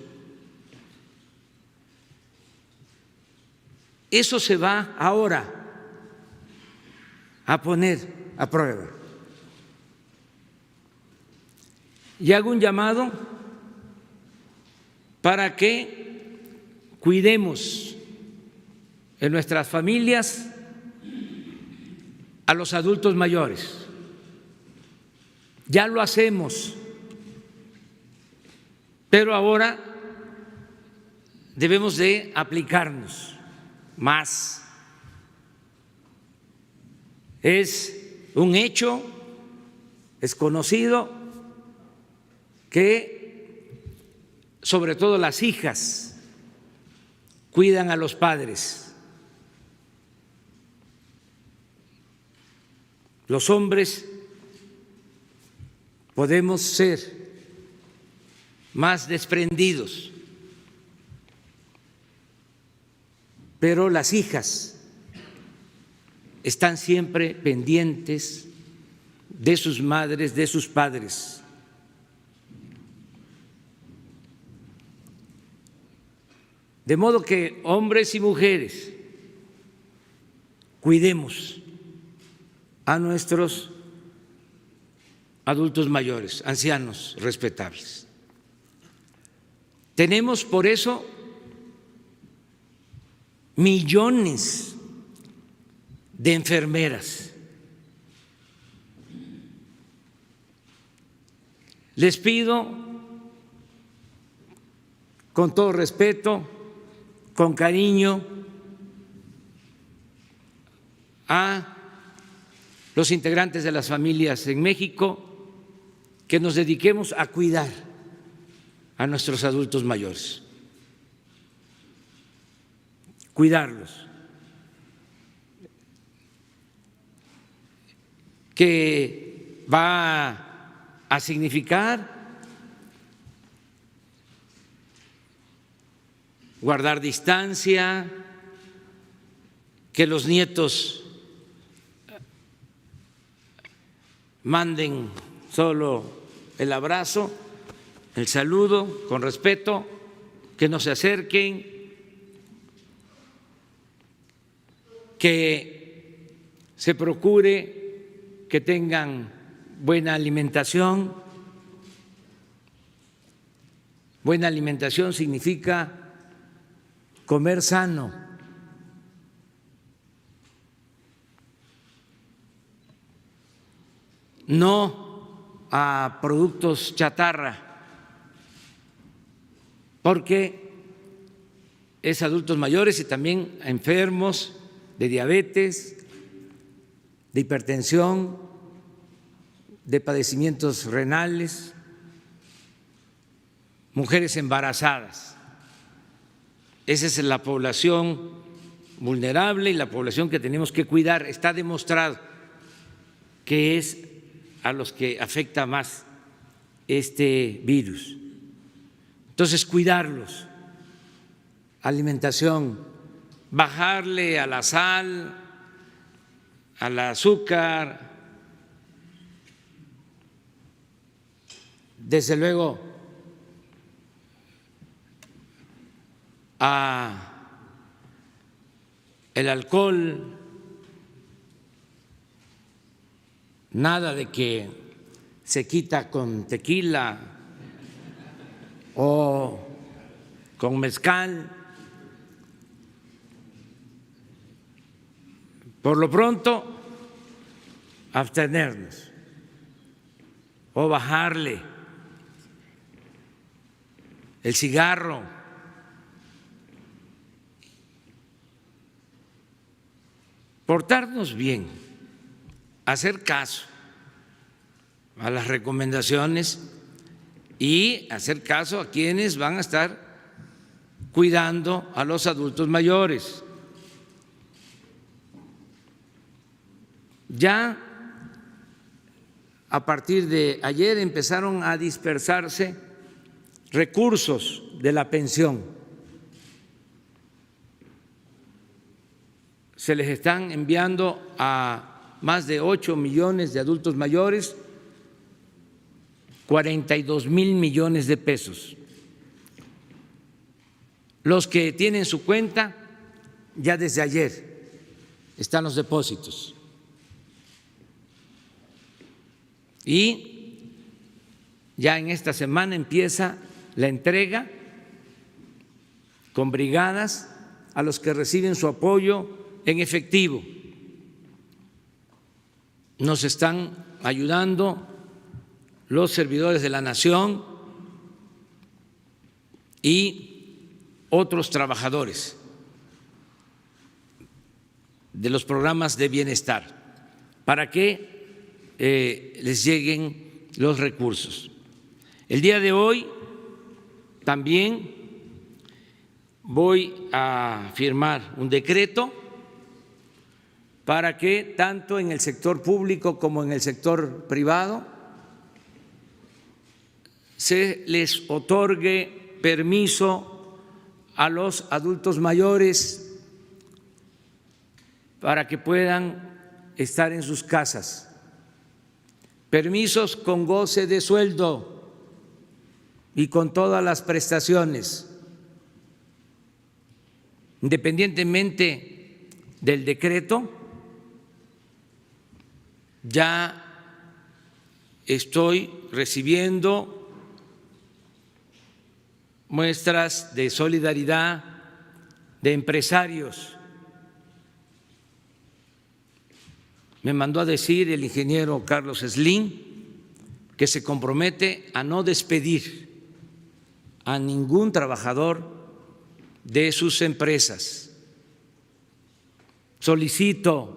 Eso se va ahora a poner a prueba. Y hago un llamado para que cuidemos en nuestras familias a los adultos mayores. Ya lo hacemos, pero ahora debemos de aplicarnos más. Es un hecho, es conocido que sobre todo las hijas cuidan a los padres. Los hombres podemos ser más desprendidos, pero las hijas están siempre pendientes de sus madres, de sus padres. De modo que hombres y mujeres cuidemos a nuestros adultos mayores, ancianos respetables. Tenemos por eso millones de enfermeras. Les pido, con todo respeto, con cariño, a los integrantes de las familias en México, que nos dediquemos a cuidar a nuestros adultos mayores, cuidarlos, que va a significar guardar distancia, que los nietos manden solo el abrazo, el saludo con respeto, que no se acerquen, que se procure que tengan buena alimentación. Buena alimentación significa comer sano. No a productos chatarra, porque es adultos mayores y también a enfermos de diabetes, de hipertensión, de padecimientos renales, mujeres embarazadas. Esa es la población vulnerable y la población que tenemos que cuidar. Está demostrado que es a los que afecta más este virus. Entonces, cuidarlos, alimentación, bajarle a la sal, al azúcar, desde luego a el alcohol, nada de que se quita con tequila o con mezcal. Por lo pronto, abstenernos o bajarle el cigarro, portarnos bien, hacer caso a las recomendaciones y hacer caso a quienes van a estar cuidando a los adultos mayores. Ya a partir de ayer empezaron a dispersarse recursos de la pensión. Se les están enviando a más de 8 millones de adultos mayores 42,000 millones de pesos. Los que tienen su cuenta, ya desde ayer están los depósitos. Y ya en esta semana empieza la entrega con brigadas a los que reciben su apoyo en efectivo. Nos están ayudando los servidores de la nación y otros trabajadores de los programas de bienestar para que les lleguen los recursos. El día de hoy también voy a firmar un decreto para que tanto en el sector público como en el sector privado se les otorgue permiso a los adultos mayores para que puedan estar en sus casas. Permisos con goce de sueldo y con todas las prestaciones, independientemente del decreto. Ya estoy recibiendo muestras de solidaridad de empresarios. Me mandó a decir el ingeniero Carlos Slim que se compromete a no despedir a ningún trabajador de sus empresas. Solicito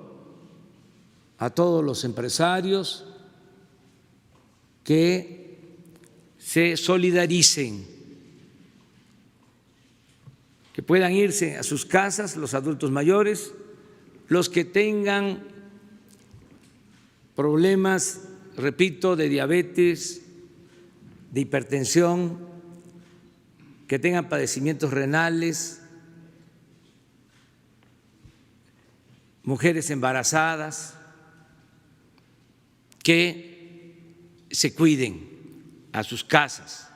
a todos los empresarios que se solidaricen, que puedan irse a sus casas los adultos mayores, los que tengan problemas, repito, de diabetes, de hipertensión, que tengan padecimientos renales, mujeres embarazadas, que se cuiden a sus casas.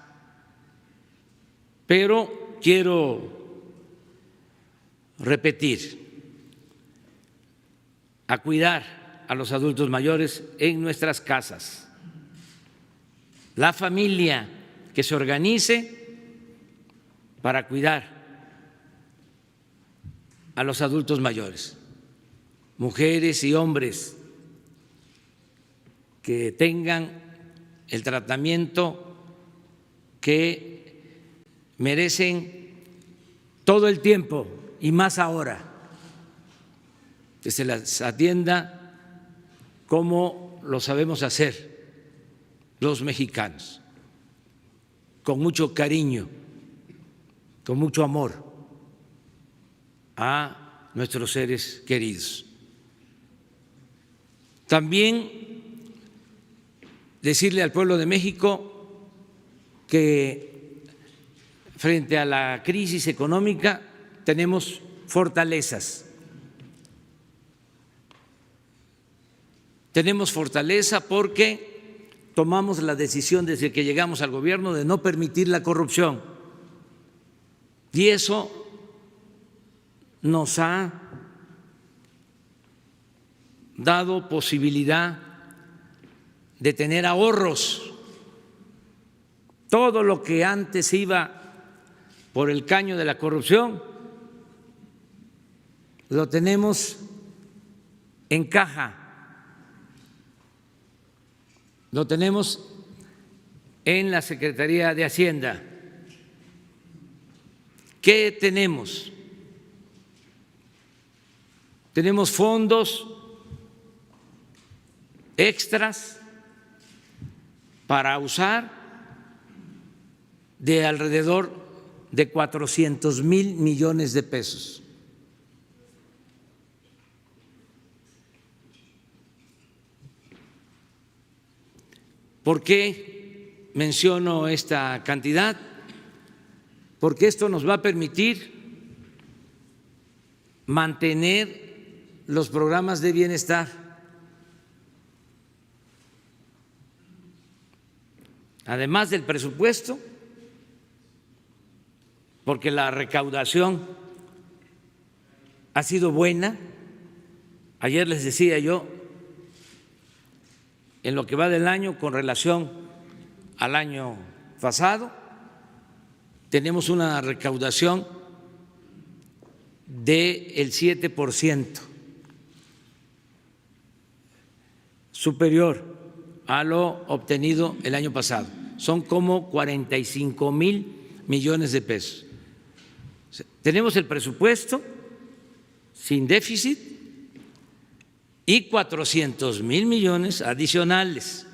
Pero quiero repetir, a cuidar a los adultos mayores en nuestras casas. La familia que se organice para cuidar a los adultos mayores, mujeres y hombres que tengan el tratamiento que merecen todo el tiempo y más ahora, que se las atienda como lo sabemos hacer los mexicanos, con mucho cariño, con mucho amor a nuestros seres queridos. También decirle al pueblo de México que frente a la crisis económica tenemos fortalezas. Tenemos fortaleza porque tomamos la decisión desde que llegamos al gobierno de no permitir la corrupción. Y eso nos ha dado posibilidad de tener ahorros. Todo lo que antes iba por el caño de la corrupción lo tenemos en caja, lo tenemos en la Secretaría de Hacienda. ¿Qué tenemos? Tenemos fondos extras para usar de alrededor de 400,000 millones de pesos. ¿Por qué menciono esta cantidad? Porque esto nos va a permitir mantener los programas de bienestar. Además del presupuesto, porque la recaudación ha sido buena. Ayer les decía yo, en lo que va del año con relación al año pasado, tenemos una recaudación del 7%, superior a lo obtenido el año pasado. Son como 45,000 millones de pesos. Tenemos el presupuesto sin déficit y 400,000 millones adicionales.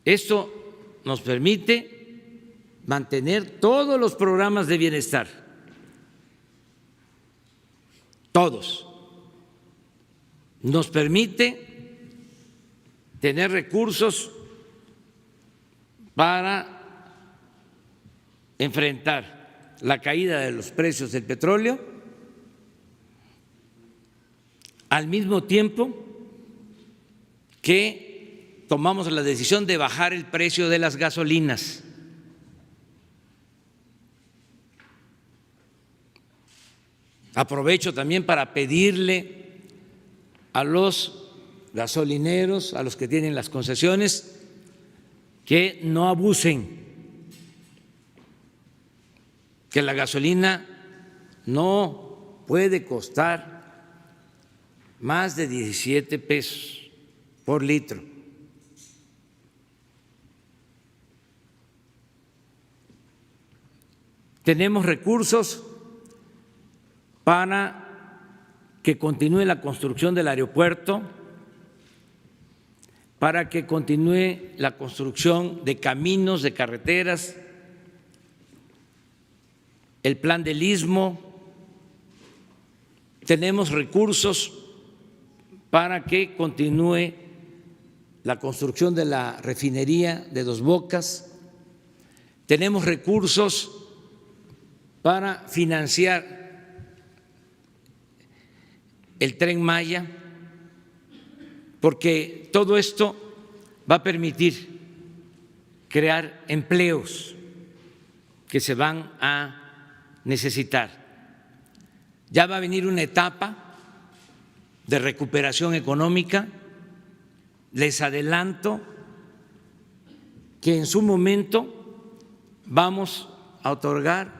Esto nos permite mantener todos los programas de bienestar, todos. Nos permite tener recursos para enfrentar la caída de los precios del petróleo, al mismo tiempo que tomamos la decisión de bajar el precio de las gasolinas. Aprovecho también para pedirle a los gasolineros, a los que tienen las concesiones, que no abusen, que la gasolina no puede costar más de 17 pesos por litro. Tenemos recursos para que continúe la construcción del aeropuerto, para que continúe la construcción de caminos, de carreteras, el plan del Istmo. Tenemos recursos para que continúe la construcción de la refinería de Dos Bocas. Tenemos recursos para financiar el Tren Maya, porque todo esto va a permitir crear empleos que se van a necesitar. Ya va a venir una etapa de recuperación económica. Les adelanto que en su momento vamos a otorgar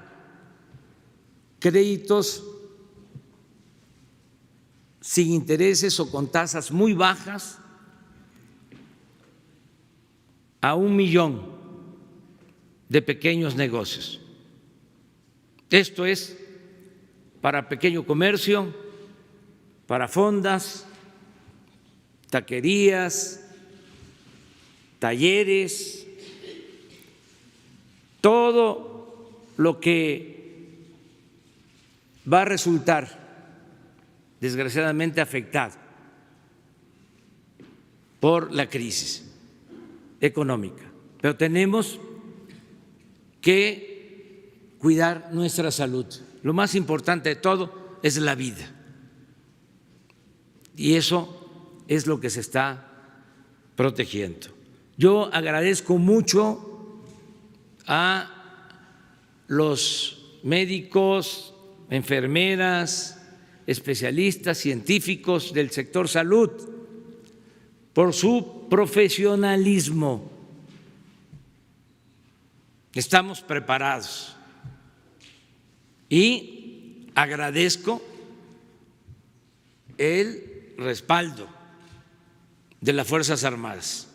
créditos sin intereses o con tasas muy bajas a 1 millón de pequeños negocios. Esto es para pequeño comercio, para fondas, taquerías, talleres, todo lo que va a resultar desgraciadamente afectado por la crisis económica. Pero tenemos que cuidar nuestra salud. Lo más importante de todo es la vida. Y eso es lo que se está protegiendo. Yo agradezco mucho a los médicos, enfermeras, especialistas, científicos del sector salud por su profesionalismo. Estamos preparados y agradezco el respaldo de las Fuerzas Armadas,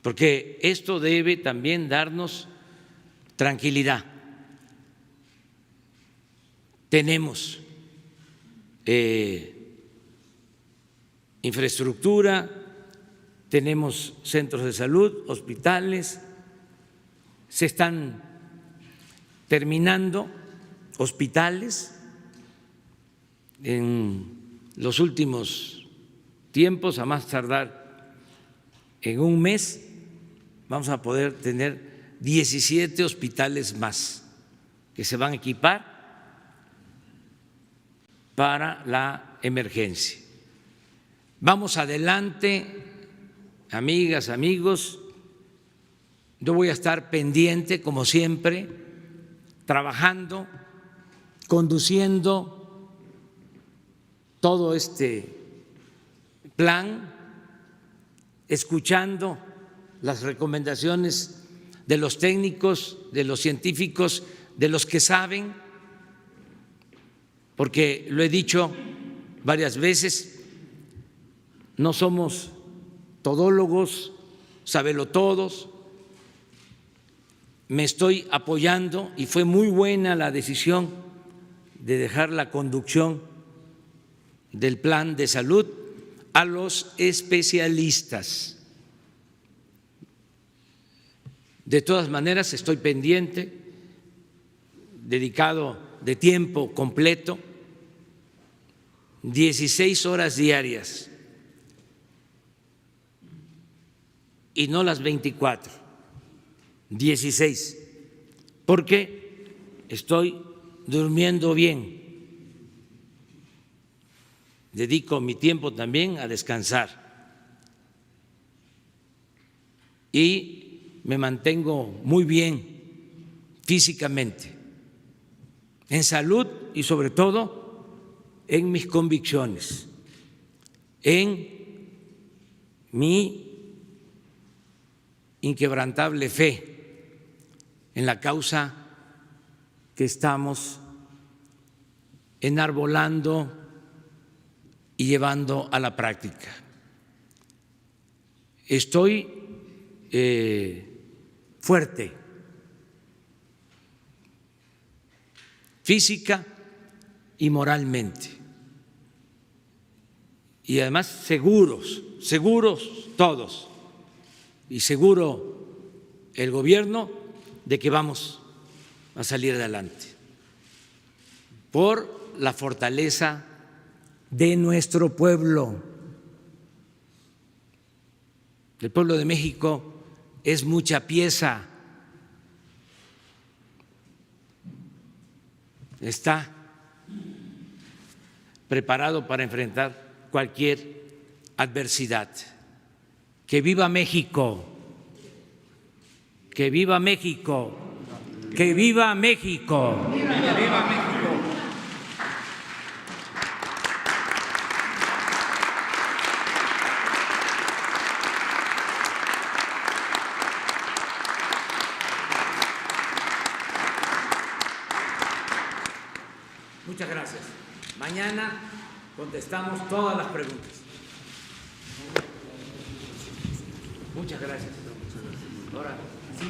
porque esto debe también darnos tranquilidad. Tenemos infraestructura, tenemos centros de salud, hospitales, se están terminando hospitales en los últimos tiempos, a más tardar en un mes vamos a poder tener 17 hospitales más que se van a equipar para la emergencia. Vamos adelante, amigas, amigos. Yo voy a estar pendiente, como siempre, trabajando, conduciendo todo este plan, escuchando las recomendaciones de los técnicos, de los científicos, de los que saben, porque lo he dicho varias veces, no somos todólogos, sabelotodos. Me estoy apoyando y fue muy buena la decisión de dejar la conducción del plan de salud a los especialistas. De todas maneras, estoy pendiente, dedicado de tiempo completo, 16 horas diarias y no las 24, 16, porque estoy durmiendo bien. Dedico mi tiempo también a descansar y me mantengo muy bien físicamente, en salud y sobre todo en mis convicciones, en mi inquebrantable fe en la causa que estamos enarbolando y llevando a la práctica. Estoy fuerte, física y moralmente, y además seguros todos, y seguro el gobierno de que vamos a salir adelante por la fortaleza de nuestro pueblo. El pueblo de México es mucha pieza, está preparado para enfrentar cualquier adversidad. ¡Que viva México! ¡Que viva México! ¡Que viva México! ¡Que viva México! Muchas gracias. Mañana contestamos todas las preguntas. Muchas gracias. Ahora sí.